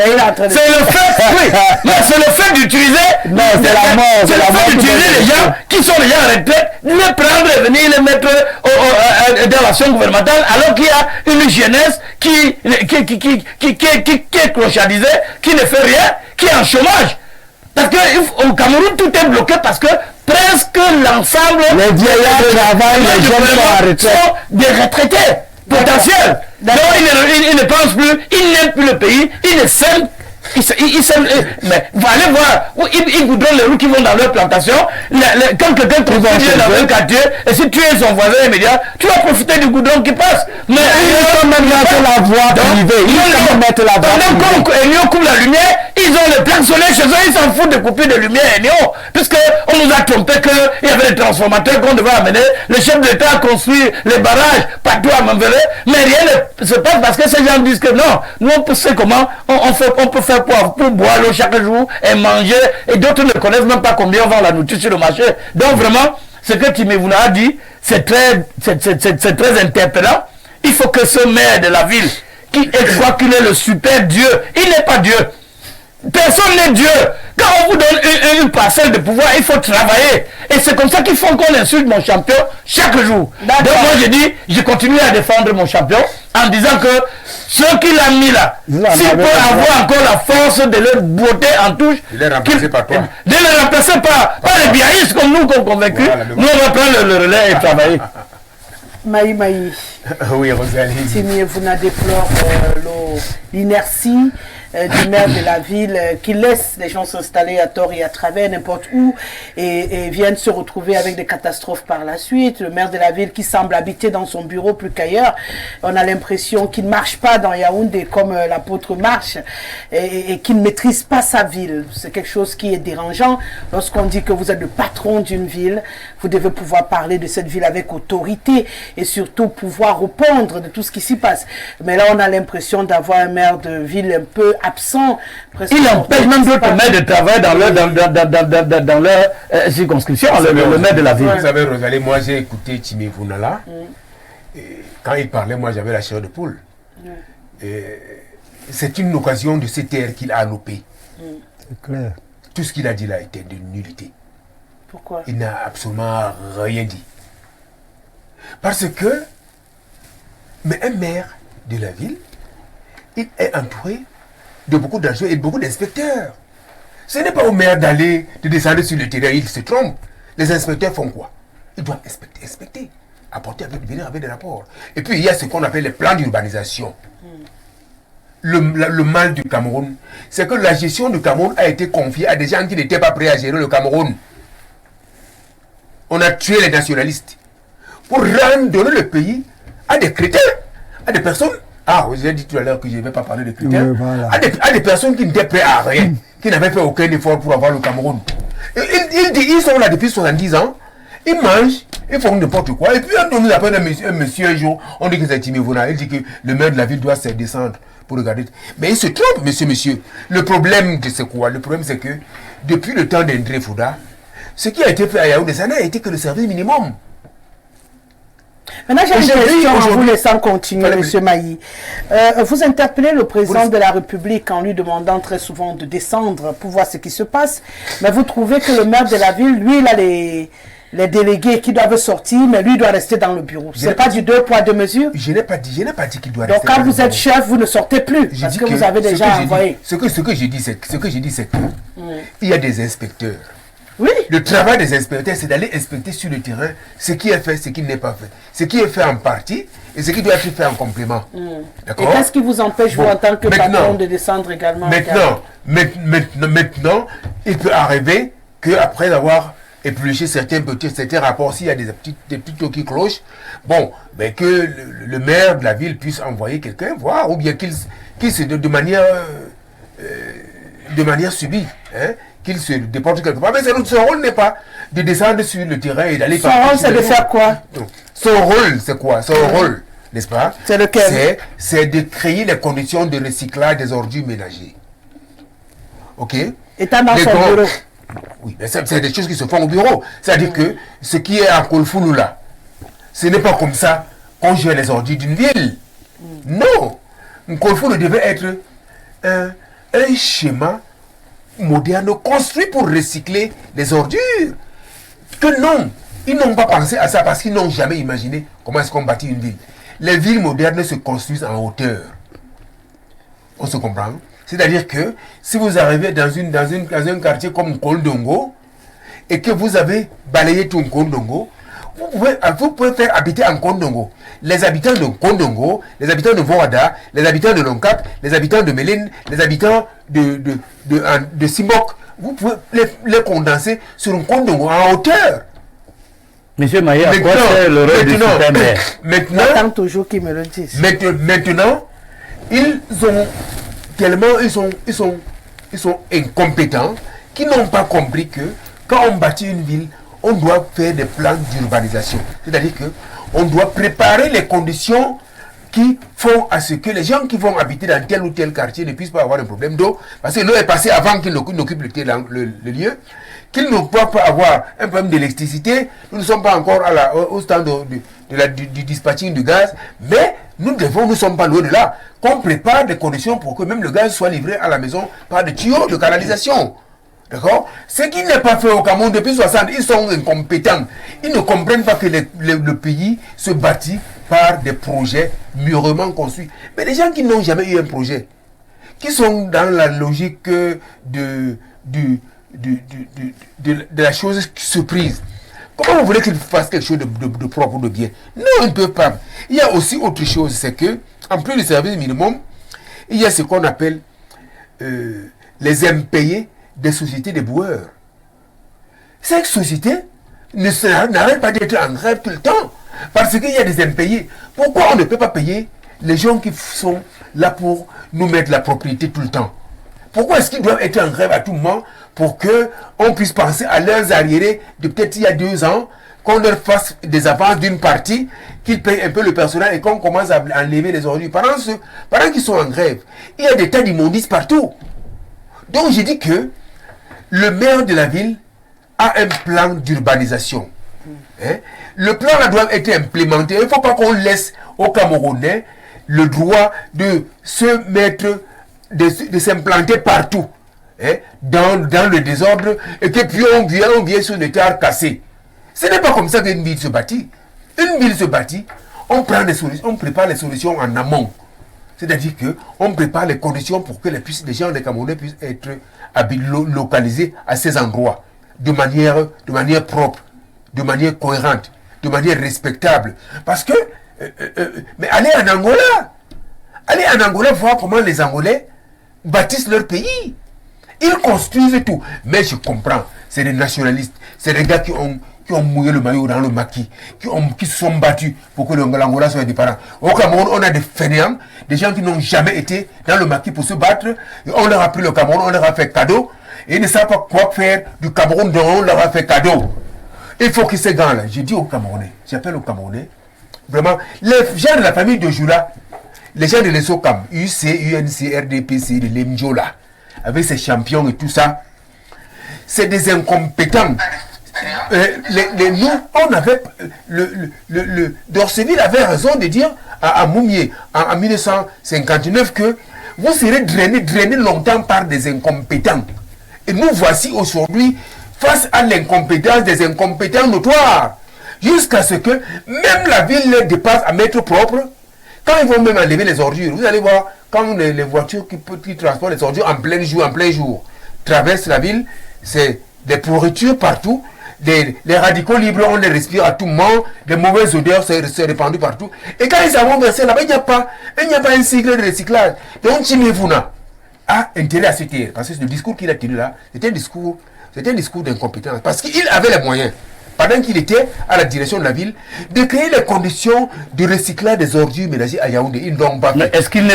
C'est le fait, oui, mais c'est le fait d'utiliser, non, c'est la mort, c'est le fait d'utiliser les gens qui sont déjà en retraite, les prendre et venir les mettre dans l'action gouvernementale, alors qu'il y a une jeunesse qui est clochardisée, qui ne fait rien, qui est en chômage. Parce qu'au Cameroun, tout est bloqué parce que presque l'ensemble les vieillards travaillent, les jeunes sont en retraite. Sont des retraités potentiels. Donc ils ne pensent plus, ils n'aiment plus le pays, ils ne s'aiment. Mais vous allez voir, ils vous donnent les roues qui vont dans leur plantation. Quand quelqu'un trouve dans un quartier, et si tu es son voisin immédiat, tu vas profiter du goudron qui passe. Mais ils vont même mettre la voie privée. Ils vont mettre la voie privée. Pendant qu'Enio coupe la lumière, ils ont les plaques solaires chez eux, ils s'en foutent de couper de lumière Enio. Puisqu'on nous a trompé qu'il y avait des transformateurs qu'on devait amener. Le chef de l'État a construit les barrages partout à Manveré, mais rien ne se passe parce que ces gens disent que non, nous on sait comment on peut faire pour boire l'eau chaque jour et manger, et d'autres ne connaissent même pas combien on vend la nourriture sur le marché. Donc vraiment, ce que Timévouna a dit, c'est très interpellant. Il faut que ce maire de la ville, qui croit qu'il est le super Dieu, il n'est pas Dieu. Personne n'est Dieu. Quand on vous donne une parcelle de pouvoir, il faut travailler. Et c'est comme ça qu'ils font qu'on insulte mon champion chaque jour. Donc moi je dis, je continue à défendre mon champion en disant que ce qu'il a mis là, s'il peut avoir encore la force de le botter en touche, il est remplacé par toi. De le remplacer par les biaïstes comme nous qu'on convaincus. Voilà, nous on va prendre le relais et travailler. Maï. Oui, Rosalie. Timévouna déplore l'inertie du maire de la ville qui laisse les gens s'installer à tort et à travers n'importe où et viennent se retrouver avec des catastrophes par la suite. Le maire de la ville qui semble habiter dans son bureau plus qu'ailleurs. On a l'impression qu'il ne marche pas dans Yaoundé comme l'apôtre marche et qu'il ne maîtrise pas sa ville. C'est quelque chose qui est dérangeant. Lorsqu'on dit que vous êtes le patron d'une ville, vous devez pouvoir parler de cette ville avec autorité et surtout pouvoir répondre de tout ce qui s'y passe. Mais là, on a l'impression d'avoir un maire de ville un peu absents. Il empêche même d'autres maires de travailler dans leur circonscription, le maire de la ville. Vous savez, Rosalie, moi j'ai écouté Timé Vounala. Quand il parlait, moi j'avais la chair de poule. C'est une occasion de se taire qu'il a loupé. C'est clair. Tout ce qu'il a dit là était de nullité. Pourquoi? Il n'a absolument rien dit. Parce que, mais un maire de la ville, il est entouré de beaucoup d'argent et de beaucoup d'inspecteurs. Ce n'est pas au maire d'aller, de descendre sur le terrain, il se trompe. Les inspecteurs font quoi? Ils doivent inspecter, apporter, venir avec des rapports. Et puis il y a ce qu'on appelle les plans d'urbanisation. Le mal du Cameroun, c'est que la gestion du Cameroun a été confiée à des gens qui n'étaient pas prêts à gérer le Cameroun. On a tué les nationalistes pour donner le pays à des chrétiens, à des personnes. Ah, vous avez dit tout à l'heure que je ne vais pas parler de chrétiens. Oui, voilà. À des personnes qui n'étaient prêtes à rien, qui n'avaient fait aucun effort pour avoir le Cameroun. Ils sont là depuis 70 ans, ils mangent, ils font n'importe quoi. Et puis on nous appelle un monsieur un jour, on dit que c'est Timé Vounala, il dit que le maire de la ville doit se descendre pour regarder. Mais il se trompe, monsieur. Le problème, c'est quoi? Le problème, c'est que depuis le temps d'André Fouda, ce qui a été fait à Yaoundé, ça n'a été que le service minimum. Maintenant, j'ai une question en vous laissant continuer, M. Mailly. Vous interpellez le président de la République en lui demandant très souvent de descendre pour voir ce qui se passe. Mais vous trouvez que le maire de la ville, lui, il a les délégués qui doivent sortir, mais lui doit rester dans le bureau. Ce n'est pas du 2 poids 2 mesures. Je n'ai pas dit qu'il doit rester. Donc quand vous êtes chef, vous ne sortez plus, parce que vous avez déjà envoyé. Ce que j'ai dit, c'est que il y a des inspecteurs. Oui. Le travail des inspecteurs, c'est d'aller inspecter sur le terrain ce qui est fait, ce qui n'est pas fait. Ce qui est fait en partie et ce qui doit être fait en complément. Et qu'est-ce qui vous empêche, vous, en tant que patron, de descendre également? Maintenant, il peut arriver qu'après avoir épluché certains rapports, s'il y a des petits trucs qui clochent, bon, ben que le maire de la ville puisse envoyer quelqu'un voir, ou bien qu'il se de manière subie, hein, qu'il se déporte quelque part. Mais son rôle n'est pas de descendre sur le terrain et d'aller... Son rôle, c'est de faire quoi? Son rôle, c'est quoi? Son rôle, n'est-ce pas? C'est lequel? C'est de créer les conditions de recyclage des ordures ménagères. Ok? Étant dans son bureau. Oui, mais c'est des choses qui se font au bureau. C'est-à-dire que ce qui est à Kolfounou là, ce n'est pas comme ça qu'on gère les ordures d'une ville. Non! Kolfounou devait être un schéma moderne construit pour recycler les ordures. Que non, ils n'ont pas pensé à ça parce qu'ils n'ont jamais imaginé comment est-ce qu'on bâtit une ville. Les villes modernes se construisent en hauteur. On se comprend? C'est-à-dire que si vous arrivez dans un quartier comme Kondongo et que vous avez balayé tout Kondongo, vous pouvez faire habiter en Kondongo. Les habitants de Kondongo, les habitants de Voada, les habitants de Lonkap, les habitants de Méline, les habitants de Simbok, vous pouvez les condenser sur un Kondongo en hauteur. Monsieur Mailly, à quoi c'est le rôle du super-maire? J'attends toujours qu'ils me le disent. Maintenant, ils sont incompétents, qui n'ont pas compris que quand on bâtit une ville, on doit faire des plans d'urbanisation. C'est-à-dire qu'on doit préparer les conditions qui font à ce que les gens qui vont habiter dans tel ou tel quartier ne puissent pas avoir un problème d'eau, parce que l'eau est passée avant qu'ils n'occupent le lieu, qu'ils ne peuvent pas avoir un problème d'électricité. Nous ne sommes pas encore au stade du dispatching du gaz, mais nous ne sommes pas loin de là, qu'on prépare des conditions pour que même le gaz soit livré à la maison par des tuyaux de canalisation. D'accord? Ce qui n'est pas fait au Cameroun depuis 60, ils sont incompétents. Ils ne comprennent pas que le pays se bâtit par des projets mûrement construits. Mais les gens qui n'ont jamais eu un projet, qui sont dans la logique de la chose surprise, comment vous voulez qu'ils fassent quelque chose de propre, de bien? Non, ils ne peuvent pas. Il y a aussi autre chose, c'est que, en plus du service minimum, il y a ce qu'on appelle les impayés des sociétés de boueurs. Cette société n'arrête pas d'être en grève tout le temps, parce qu'il y a des impayés. Pourquoi on ne peut pas payer les gens qui sont là pour nous mettre la propriété tout le temps? Pourquoi est-ce qu'ils doivent être en grève à tout moment pour qu'on puisse penser à leurs arriérés de peut-être il y a 2 ans, qu'on leur fasse des avances d'une partie, qu'ils payent un peu le personnel et qu'on commence à enlever les ordures. Pendant qu'ils sont en grève, il y a des tas d'immondices partout. Donc j'ai dit que le maire de la ville a un plan d'urbanisation. Hein? Le plan là doit être implémenté. Il ne faut pas qu'on laisse aux Camerounais le droit de se mettre, de s'implanter partout, hein? dans le désordre, et que puis on vient sur des terres cassées. Ce n'est pas comme ça qu'une ville se bâtit. Une ville se bâtit, on prend des solutions, on prépare les solutions en amont. C'est-à-dire qu'on prépare les conditions pour que les gens, les Camerounais puissent être localisés à ces endroits de manière propre, de manière cohérente, de manière respectable. Parce que, mais allez en Angola voir comment les Angolais bâtissent leur pays. Ils construisent tout. Mais je comprends, c'est des nationalistes, c'est des gars qui ont mouillé le maillot dans le maquis, qui se sont battus pour que l'Angola soit indépendant. Au Cameroun, on a des fainéants, des gens qui n'ont jamais été dans le maquis pour se battre. On leur a pris le Cameroun, on leur a fait cadeau. Et ils ne savent pas quoi faire du Cameroun dont on leur a fait cadeau. Il faut que ces gars-là, j'ai dit aux Camerounais, j'appelle aux Camerounais, vraiment, les gens de la famille de Jula, les gens de l'ESOCAM, UC, UNC, RDPC, de l'Emjola, avec ses champions et tout ça, c'est des incompétents. Nous, on avait Dorceville avait raison de dire à Moumié en 1959 que vous serez drainé longtemps par des incompétents. Et nous voici aujourd'hui face à l'incompétence des incompétents notoires, jusqu'à ce que même la ville les dépasse à mettre propre. Quand ils vont même enlever les ordures, vous allez voir, quand les voitures qui transportent les ordures en plein jour traversent la ville, c'est des pourritures partout. Les radicaux libres, on les respire à tout moment, des mauvaises odeurs se répandent partout. Et quand ils vont verser là-bas, il n'y a pas un cycle de recyclage. Donc, Timevuna a intérêt à se taire. Parce que le discours qu'il a tenu là, c'était un discours d'incompétence. Parce qu'il avait les moyens, pendant qu'il était à la direction de la ville, de créer les conditions de recyclage des ordures ménagères à Yaoundé. Ils n'ont pas fait. Est-ce qu'ils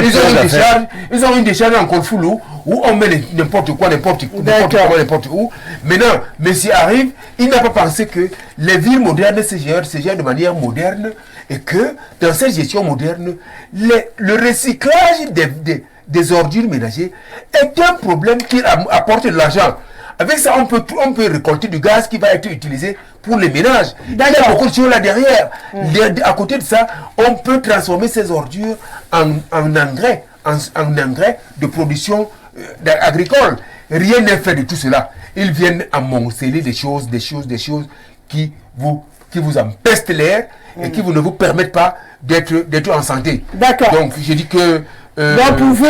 ils ont une décharge en Kolfoulou où on met n'importe quoi, n'importe où. Maintenant, Messi arrive, il n'a pas pensé que les villes modernes se gèrent de manière moderne et que dans cette gestion moderne, le recyclage des ordures ménagères est un problème qui apporte de l'argent. Avec ça, on peut récolter du gaz qui va être utilisé pour les ménages. Il y a beaucoup de choses là derrière. À côté de ça, on peut transformer ces ordures en engrais de production agricole. Rien n'est fait de tout cela. Ils viennent amonceler des choses qui vous empestent l'air et qui ne vous permettent pas d'être en santé. D'accord. Donc, je dis que donc pour vous,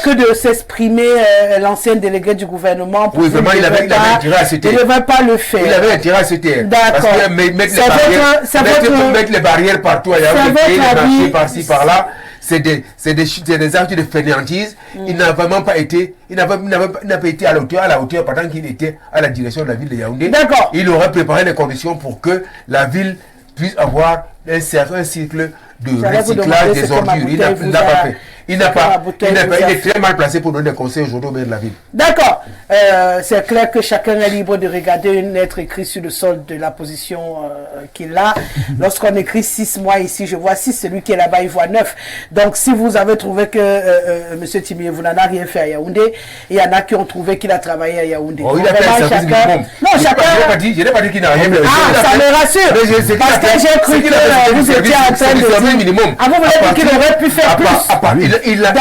que de s'exprimer l'ancien délégué du gouvernement. Oui, vraiment, il avait intérêt à se taire. Il ne va pas le faire. Il avait intérêt à se taire. D'accord. Parce que mettre les barrières partout, il y a des marchés par-ci, par-là, c'est des actes de fainéantise. Il n'a vraiment pas été, n'a pas été à la hauteur pendant qu'il était à la direction de la ville de Yaoundé. D'accord. Il aurait préparé les conditions pour que la ville puisse avoir un certain cycle de recyclage des ordures. Il n'a pas fait. Il est très mal placé pour donner des conseils aujourd'hui au maire de la ville. D'accord. C'est clair que chacun est libre de regarder une lettre écrite sur le sol de la position qu'il a. Lorsqu'on écrit 6 mois ici, je vois 6, celui qui est là-bas, il voit 9. Donc si vous avez trouvé que M. Timevuna n'a rien fait à Yaoundé, il y en a qui ont trouvé qu'il a travaillé à Yaoundé. Oh, il a fait un service minimum. Non, chacun... Je n'ai pas dit qu'il n'a rien fait. Ah, ça me rassure. Parce que j'ai cru que vous étiez en train de dire... Ah, vous voulez dire qu'il aurait pu faire plus? Il a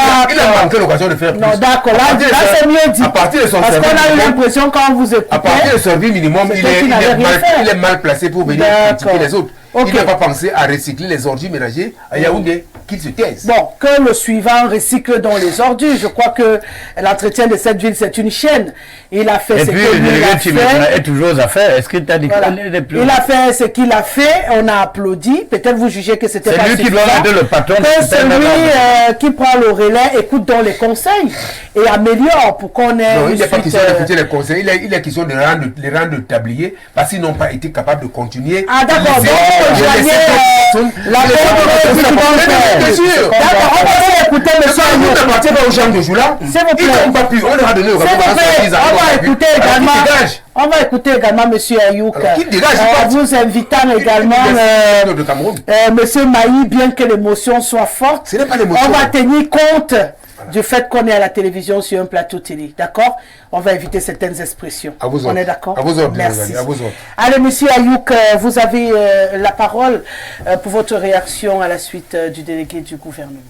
manqué l'occasion de faire plus. Non, d'accord, là c'est mieux dit. À partir de son parce qu'on a eu l'impression quand vous écoutez. À partir de son service minimum, il est mal placé pour venir critiquer les autres. Il n'a pas pensé à recycler les ordures ménagères à Yaoundé, qu'il se taise. Bon, que le suivant recycle dans les ordures. Je crois que l'entretien de cette ville, c'est une chaîne. Il a fait ce qu'il a fait. Et toujours à faire. Est-ce que tu as dit Il a fait ce qu'il a fait. On a applaudi. Peut-être vous jugez que c'était pas suffisant. C'est lui qui doit être le patron. Que celui qui prend le relais écoute dans les conseils et améliore pour qu'on ait. Non, il n'est pas question d'écouter les conseils. Il est question de les rendre tabliers parce qu'ils n'ont pas été capables de continuer. Ah, d'accord. Bien sûr. D'accord, on va écouter monsieur Ayouk. Vous appartenez aux gens de Joula. S'il vous plaît. Ils n'ont pas pu. On leur a donné. S'il vous plaît, on va écouter également monsieur Ayouk. Qui dégage, vous invitant également monsieur Maï, bien que l'émotion soit forte. Ce n'est pas l'émotion. On va tenir compte du fait qu'on est à la télévision sur un plateau télé. D'accord? On va éviter certaines expressions. À vous on est d'accord? À vos ordres. Merci. À vos ordres. Allez, monsieur Ayouk, vous avez la parole pour votre réaction à la suite du délégué du gouvernement.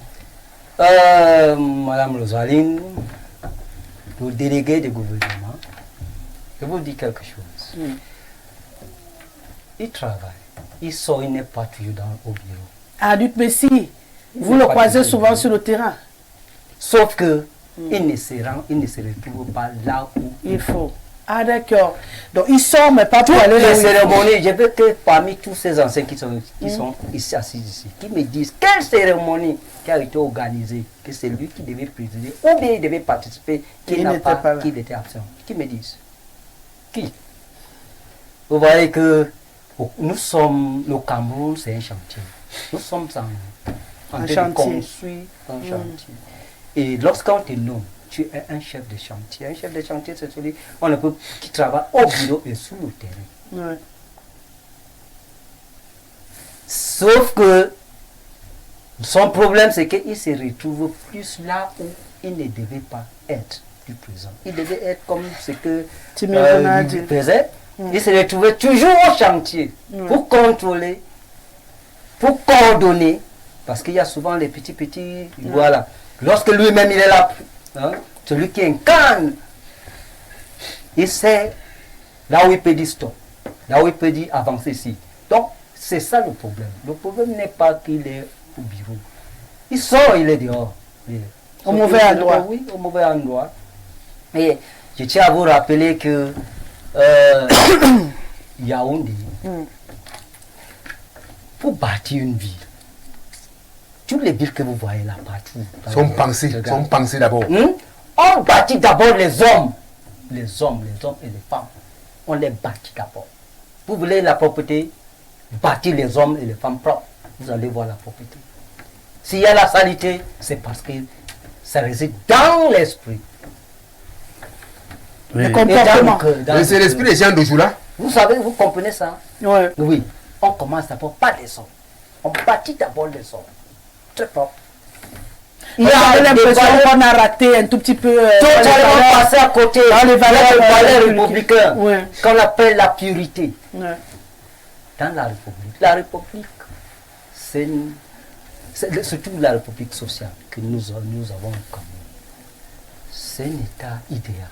Madame Rosaline, le délégué du gouvernement, je vous dis quelque chose. Il travaille. Il sort, il n'est pas toujours au bureau. Ah, Luc Messi, vous le croisez souvent sur le terrain. Sauf que il ne se retrouve pas là où il faut. Ah, d'accord. Donc, il sort, mais pas pour aller les cérémonies. Je veux que parmi tous ces anciens qui sont ici, assis ici, qui me disent quelle cérémonie qui a été organisée, que c'est lui qui devait présider, ou bien il devait participer, qui était absent. Qui me disent? Qui? Vous voyez que nous sommes, le Cameroun, c'est un chantier. Nous sommes en train de construire un chantier. Et lorsqu'on te nomme, tu es un chef de chantier. Un chef de chantier, c'est celui qui travaille au bureau et sur le terrain. Ouais. Sauf que son problème, c'est qu'il se retrouve plus là où il ne devait pas être du présent. Il devait être comme ce que il faisait. Il se retrouvait toujours au chantier pour contrôler, pour coordonner, parce qu'il y a souvent les petits, voilà. Lorsque lui-même il est là, celui qui incarne, il sait là où il peut dire stop, là où il peut dire avancer ici. Donc, c'est ça le problème. Le problème n'est pas qu'il est au bureau. Il sort, il est dehors. Au mauvais endroit. Oui, au mauvais endroit. Et je tiens à vous rappeler que Yaoundé, pour bâtir une ville, toutes les villes que vous voyez là partout sont pensées d'abord. On bâtit d'abord les hommes et les femmes. On les bâtit d'abord. Vous voulez la propreté, bâtir les hommes et les femmes propres. Vous allez voir la propreté. S'il y a la saleté, c'est parce que ça réside dans l'esprit. Le comportement. C'est l'esprit des gens de Joula. Vous savez, vous comprenez ça? Ouais. Oui. On commence d'abord par les hommes. On bâtit d'abord les hommes. Très propre. Il y a l'impression qu'on a raté un tout petit peu. Totalement passé à côté dans les valeurs républicaines. Ouais. Qu'on appelle la purité. Ouais. Dans la République. La République, c'est surtout la République sociale que nous avons au Cameroun. C'est un État idéal.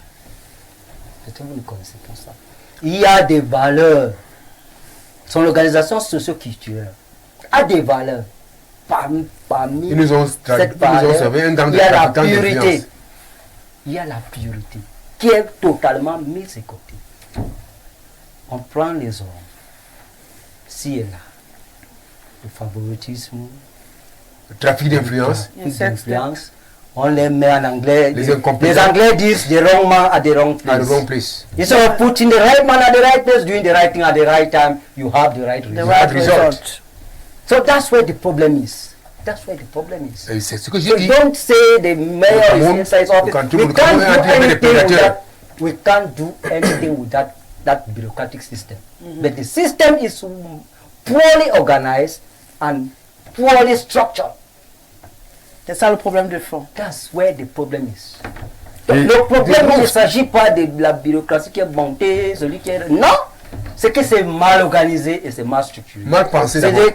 Peut-être que vous ne connaissez pas ça. Il y a des valeurs. Son organisation socio-culturelle a des valeurs. Parmi ils nous ont servi un gang de trafiquants d'influence. Il y a la purité qui est totalement mise de côté. On prend les hommes, si et là, le favoritisme, le trafic d'influence, on les met en anglais. Les Anglais disent the wrong man at the wrong place. At the wrong place. Instead of putting the right man at the right place, doing the right thing at the right time, you have the right result. So that's where the problem is. That's where the problem is. C'est ce que j'ai dit. Don't say the mayor is inside office. We can't do anything with that bureaucratic system. But the system is poorly organized and poorly structured. C'est ça le problème de fond. That's where the problem is. Le problème, il ne s'agit pas de la bureaucratie qui est montée, celui qui est... Non! C'est que c'est mal organisé et c'est mal structuré. Mal pensé d'abord.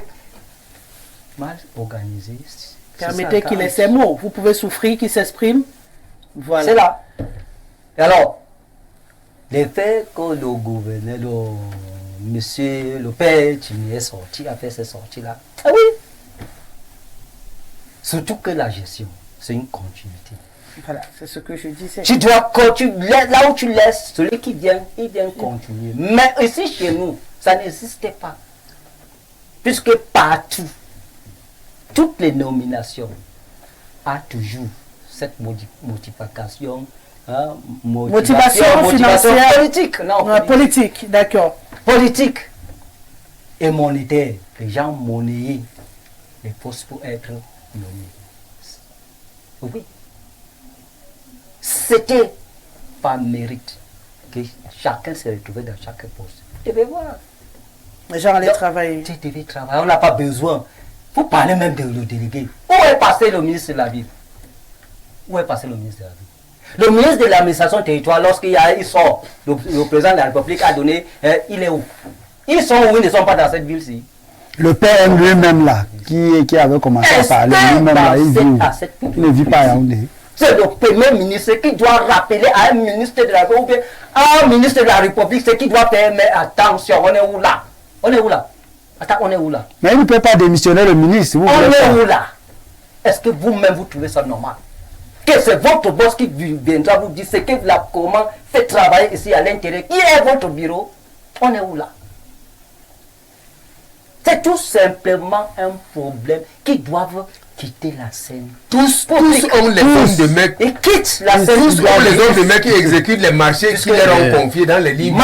Mal organisé. Permettez qu'il ait ses mots. Vous pouvez souffrir, qu'il s'exprime. Voilà. C'est là. Et alors, le fait que le gouverneur, monsieur, le père Timi est sorti, a fait ces sorties-là. Ah oui! Surtout que la gestion, c'est une continuité. Voilà, c'est ce que je disais. Tu dois continuer, là où tu laisses, celui qui vient, il vient continuer. Mais ici, chez nous, ça n'existait pas. Puisque partout, toutes les nominations a toujours cette motivation, motivation financière, politique. Non, politique, d'accord. Politique et monétaire. Les gens monnaient les postes pour être Oui. C'était par mérite que chacun s'est retrouvé dans chaque poste. Tu devais voir. Les gens allaient travailler. Tu devais travailler. On n'a pas besoin. Vous parlez même de le délégué. Où est passé le ministre de la Ville? Où est passé le ministre de la Ville? Le ministre de l'administration territoriale, lorsqu'il sort, le président de la République a donné, il est où? Ils sont où? Ils ne sont pas dans cette ville-ci. Le PM lui-même là, qui avait commencé à parler, lui-même là, il ne vit pas à Yaoundé. C'est le premier ministre qui doit rappeler à un ministre de la République, à un ministre de la République, c'est qui doit faire, mais attention, on est où là? On est où là? Attends, on est où là? Mais il ne peut pas démissionner le ministre. On est où là? Est-ce que vous-même vous trouvez ça normal? Que c'est votre boss qui viendra vous dire ce que comment fait travailler ici à l'intérieur. Qui est votre bureau? On est où là? C'est tout simplement un problème qui doivent quitter la scène. Tous ont les hommes de mecs. Et quittent la scène. Tous ont les hommes de mecs qui exécutent les marchés qui leur ont confiés dans les lignes.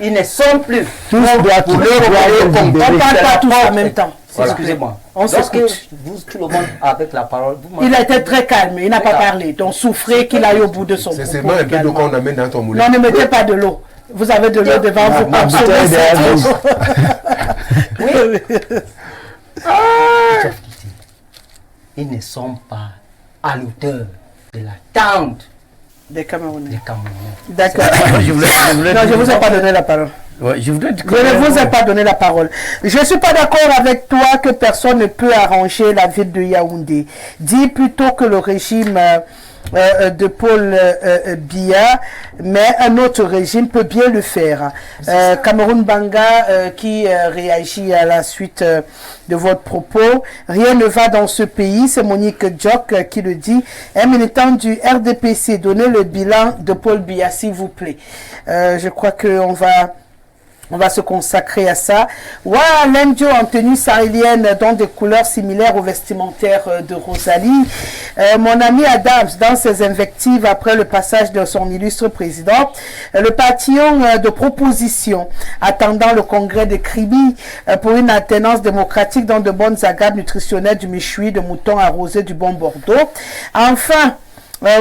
Ils ne sont plus. Tous doivent on ne parle pas tous en même temps. Voilà. Excusez-moi. On s'écoute. Tout le monde avec la parole. Il a été très calme, il n'a pas parlé. Donc souffrez qu'il aille au bout de son propos. C'est seulement un peu d'eau qu'on amène dans ton moulin. Non, ne mettez pas de l'eau. Vous avez de l'eau devant vous. Oui. Ils ne sont pas à l'auteur de l'attente des Camerounais. D'accord. Non, je ne vous ai pas donné la parole. Ouais, je ne vous ai pas donné la parole. Je ne suis pas d'accord avec toi que personne ne peut arranger la ville de Yaoundé. Dis plutôt que le régime de Paul Biya, mais un autre régime peut bien le faire. Cameroun Banga qui réagit à la suite de votre propos. Rien ne va dans ce pays, c'est Monique Djok qui le dit. Un militant du RDPC, donnez le bilan de Paul Biya, s'il vous plaît. Je crois qu'on va se consacrer à ça. L'Indio en tenue sahélienne dont des couleurs similaires aux vestimentaires de Rosalie. Mon ami Adams, dans ses invectives après le passage de son illustre président, le pavillon de proposition attendant le congrès de Kribi pour une alternance démocratique dans de bonnes agapes nutritionnelles du méchoui, de mouton arrosé du bon Bordeaux. Enfin,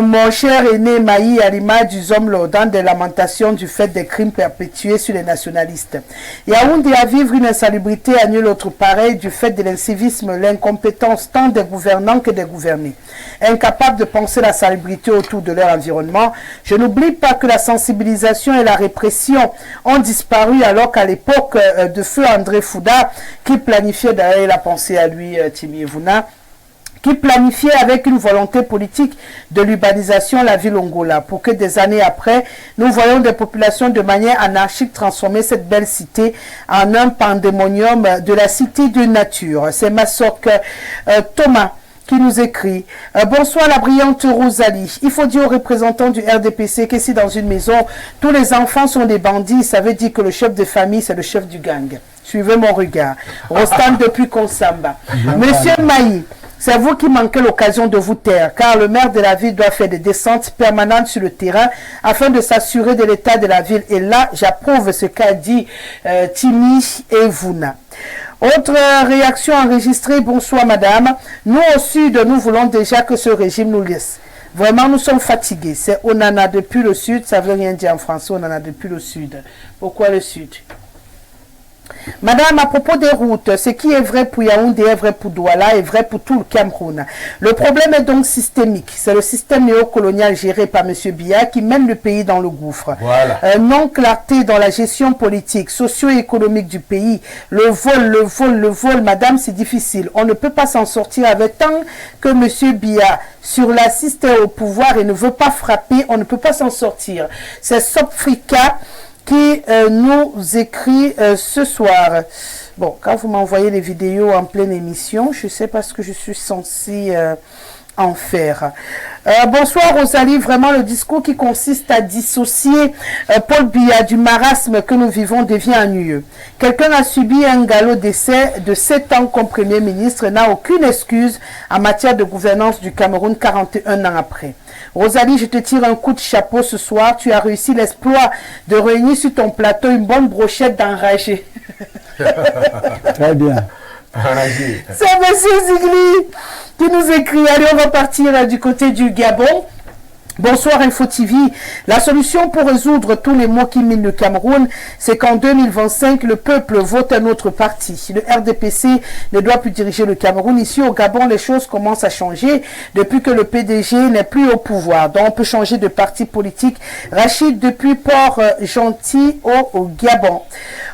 mon cher aîné Maï, à l'image du Zomlo, dans des lamentations du fait des crimes perpétués sur les nationalistes. Yaoundé à vivre une insalubrité à nul autre pareil du fait de l'incivisme, l'incompétence tant des gouvernants que des gouvernés. Incapables de penser la salubrité autour de leur environnement, je n'oublie pas que la sensibilisation et la répression ont disparu alors qu'à l'époque de feu André Fouda, qui planifiait, d'ailleurs il a pensé à lui, Timi Evuna, qui planifiait avec une volonté politique de l'urbanisation la ville Ongola, pour que des années après, nous voyons des populations de manière anarchique transformer cette belle cité en un pandémonium de la cité de nature. C'est Massok Thomas qui nous écrit bonsoir la brillante Rosalie. Il faut dire aux représentants du RDPC que si dans une maison, tous les enfants sont des bandits, ça veut dire que le chef de famille, c'est le chef du gang. Suivez mon regard. Rostam depuis Konsamba. Monsieur Maï, c'est vous qui manquez l'occasion de vous taire, car le maire de la ville doit faire des descentes permanentes sur le terrain afin de s'assurer de l'état de la ville. Et là, j'approuve ce qu'a dit Timi Evuna. Autre réaction enregistrée, bonsoir madame. Nous au sud, nous voulons déjà que ce régime nous laisse. Vraiment, nous sommes fatigués. C'est Onana depuis le sud, ça veut rien dire en français, Onana depuis le sud. Pourquoi le sud? Madame, à propos des routes, ce qui est vrai pour Yaoundé est vrai pour Douala, est vrai pour tout le Cameroun. Le problème est donc systémique. C'est le système néocolonial géré par M. Biya qui mène le pays dans le gouffre. Voilà. Non-clarté dans la gestion politique, socio-économique du pays. Le vol, madame, c'est difficile. On ne peut pas s'en sortir avec tant que M. Biya sur l'assiste au pouvoir et ne veut pas frapper, on ne peut pas s'en sortir. C'est Sopfrika qui nous écrit ce soir. Bon, quand vous m'envoyez les vidéos en pleine émission, je sais pas ce que je suis censée en faire. Bonsoir Rosalie, vraiment le discours qui consiste à dissocier Paul Biya du marasme que nous vivons devient ennuyeux. Quelqu'un a subi un galop d'essai de 7 ans comme Premier ministre, n'a aucune excuse en matière de gouvernance du Cameroun 41 ans après. Rosalie, je te tire un coup de chapeau ce soir. Tu as réussi l'exploit de réunir sur ton plateau une bonne brochette d'enragés. Très bien. C'est M. Zigli qui nous écrit. Allez, on va partir du côté du Gabon. Bonsoir Info TV. La solution pour résoudre tous les maux qui minent le Cameroun, c'est qu'en 2025, le peuple vote un autre parti. Le RDPC ne doit plus diriger le Cameroun. Ici au Gabon, les choses commencent à changer depuis que le PDG n'est plus au pouvoir. Donc on peut changer de parti politique. Rachid depuis Port-Gentil au Gabon.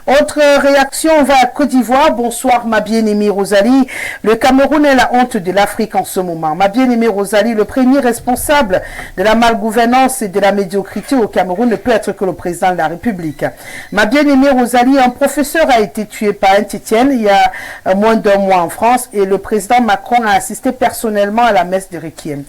Autre réaction, on va à Côte d'Ivoire. Bonsoir ma bien-aimée Rosalie. Le Cameroun est la honte de l'Afrique en ce moment. Ma bien-aimée Rosalie, le premier responsable de la malgouvernance et de la médiocrité au Cameroun ne peut être que le président de la République. Ma bien-aimée Rosalie, un professeur a été tué par un Tchétchène il y a moins d'un mois en France et le président Macron a assisté personnellement à la messe de Requiem.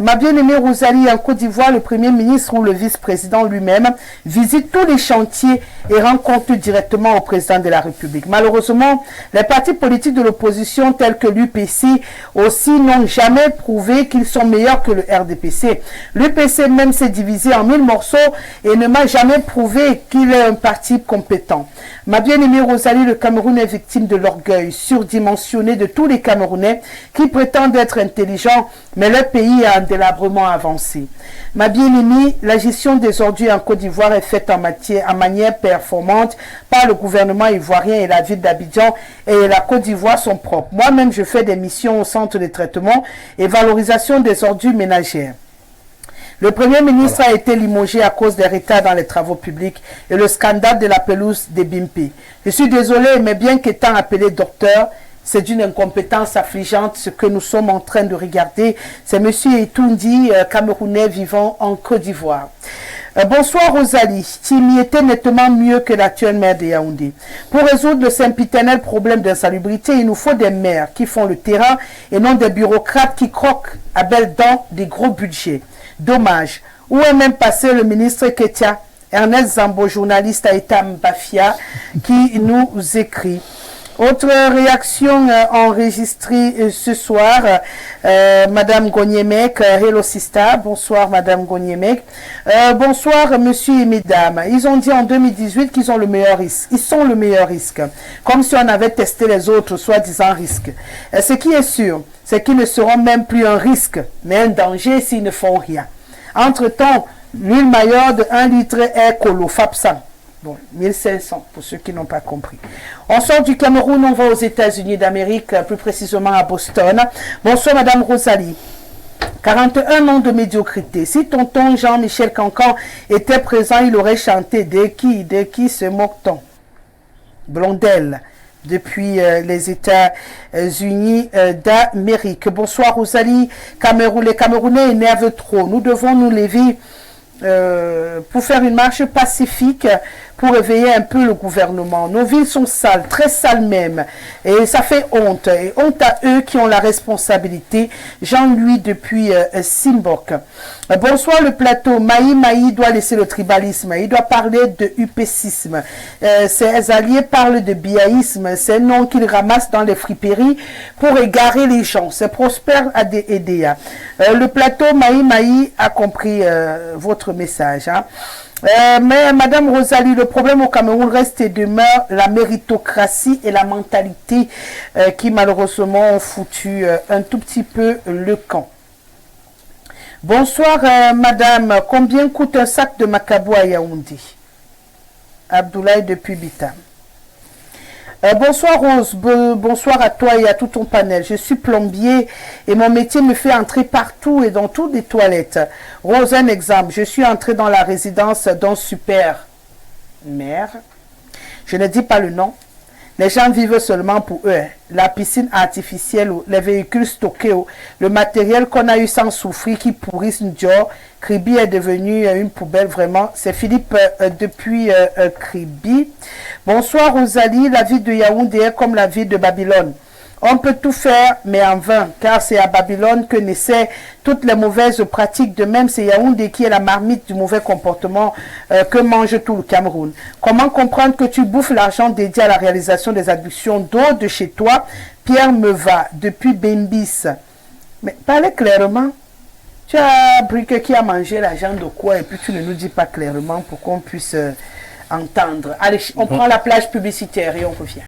Ma bien-aimée Rosalie, en Côte d'Ivoire, le premier ministre ou le vice-président lui-même visite tous les chantiers et rend compte directement au président de la République. Malheureusement, les partis politiques de l'opposition tels que l'UPC aussi n'ont jamais prouvé qu'ils sont meilleurs que le RDPC. L'UPC même s'est divisé en 1000 morceaux et ne m'a jamais prouvé qu'il est un parti compétent. Ma bien-aimée Rosalie, le Cameroun est victime de l'orgueil surdimensionné de tous les Camerounais qui prétendent être intelligents, mais le pays a délabrement avancé. Ma bien-aimée, la gestion des ordures en Côte d'Ivoire est faite en manière performante par le gouvernement ivoirien et la ville d'Abidjan et la Côte d'Ivoire sont propres. Moi-même, je fais des missions au centre de traitement et valorisation des ordures ménagères. Le Premier ministre a été limogé à cause des retards dans les travaux publics et le scandale de la pelouse des Bimpi. Je suis désolé, mais bien qu'étant appelé docteur, c'est d'une incompétence affligeante ce que nous sommes en train de regarder. C'est M. Etoundi, Camerounais vivant en Côte d'Ivoire. Bonsoir Rosalie, Timi était nettement mieux que l'actuel maire de Yaoundé. Pour résoudre le sempiternel problème d'insalubrité, il nous faut des maires qui font le terrain et non des bureaucrates qui croquent à belles dents des gros budgets. Dommage. Où est même passé le ministre Ketia? Ernest Zambo, journaliste à Etam Bafia, qui nous écrit. Autre réaction enregistrée ce soir, Madame Gognemek, Hello Sista, bonsoir Madame Gognemek. Bonsoir Monsieur et Mesdames. Ils ont dit en 2018 qu'ils ont le meilleur risque. Ils sont le meilleur risque. Comme si on avait testé les autres soi-disant risques. Ce qui est sûr, c'est qu'ils ne seront même plus un risque, mais un danger s'ils ne font rien. Entre-temps, l'huile maillot de 1 litre est colofapsan. Bon, 1500 pour ceux qui n'ont pas compris. On sort du Cameroun, on va aux États-Unis d'Amérique, plus précisément à Boston. Bonsoir Madame Rosalie. 41 ans de médiocrité. Si tonton Jean-Michel Cancan était présent, il aurait chanté de qui se moque-t-on? Blondelle. Depuis les États-Unis d'Amérique. Bonsoir Rosalie. Les Camerounais énervent trop. Nous devons nous lever pour faire une marche pacifique pour réveiller un peu le gouvernement. Nos villes sont sales, très sales même, et ça fait honte. Et honte à eux qui ont la responsabilité. Jean-Louis depuis Simbok. Bonsoir le plateau. Maï doit laisser le tribalisme. Il doit parler de upécisme. Ses alliés parlent de biaïsme. C'est non qu'il ramasse dans les friperies pour égarer les gens. C'est Prosper ADEDA. Le plateau Maï a compris votre message. Hein. Mais Madame Rosalie, le problème au Cameroun reste et demeure la méritocratie et la mentalité qui malheureusement ont foutu un tout petit peu le camp. Bonsoir Madame, combien coûte un sac de macabou à Yaoundé? Abdoulaye depuis Bitam. Bonsoir Rose, bonsoir à toi et à tout ton panel. Je suis plombier et mon métier me fait entrer partout et dans toutes les toilettes. Rose, un exemple. Je suis entré dans la résidence d'un super maire. Je ne dis pas le nom. Les gens vivent seulement pour eux. La piscine artificielle, les véhicules stockés, le matériel qu'on a eu sans souffrir qui pourrissent une dior. Kribi est devenu une poubelle vraiment. C'est Philippe depuis Kribi. Bonsoir Rosalie, la ville de Yaoundé est comme la ville de Babylone. On peut tout faire, mais en vain, car c'est à Babylone que naissaient toutes les mauvaises pratiques. De même, c'est Yaoundé qui est la marmite du mauvais comportement que mange tout le Cameroun. Comment comprendre que tu bouffes l'argent dédié à la réalisation des adductions d'eau de chez toi? Pierre Meva, depuis Bembis. Mais parlez clairement. Tu as Brique qui a mangé l'argent de quoi et puis tu ne nous dis pas clairement pour qu'on puisse entendre. Allez, on prend la plage publicitaire et on revient.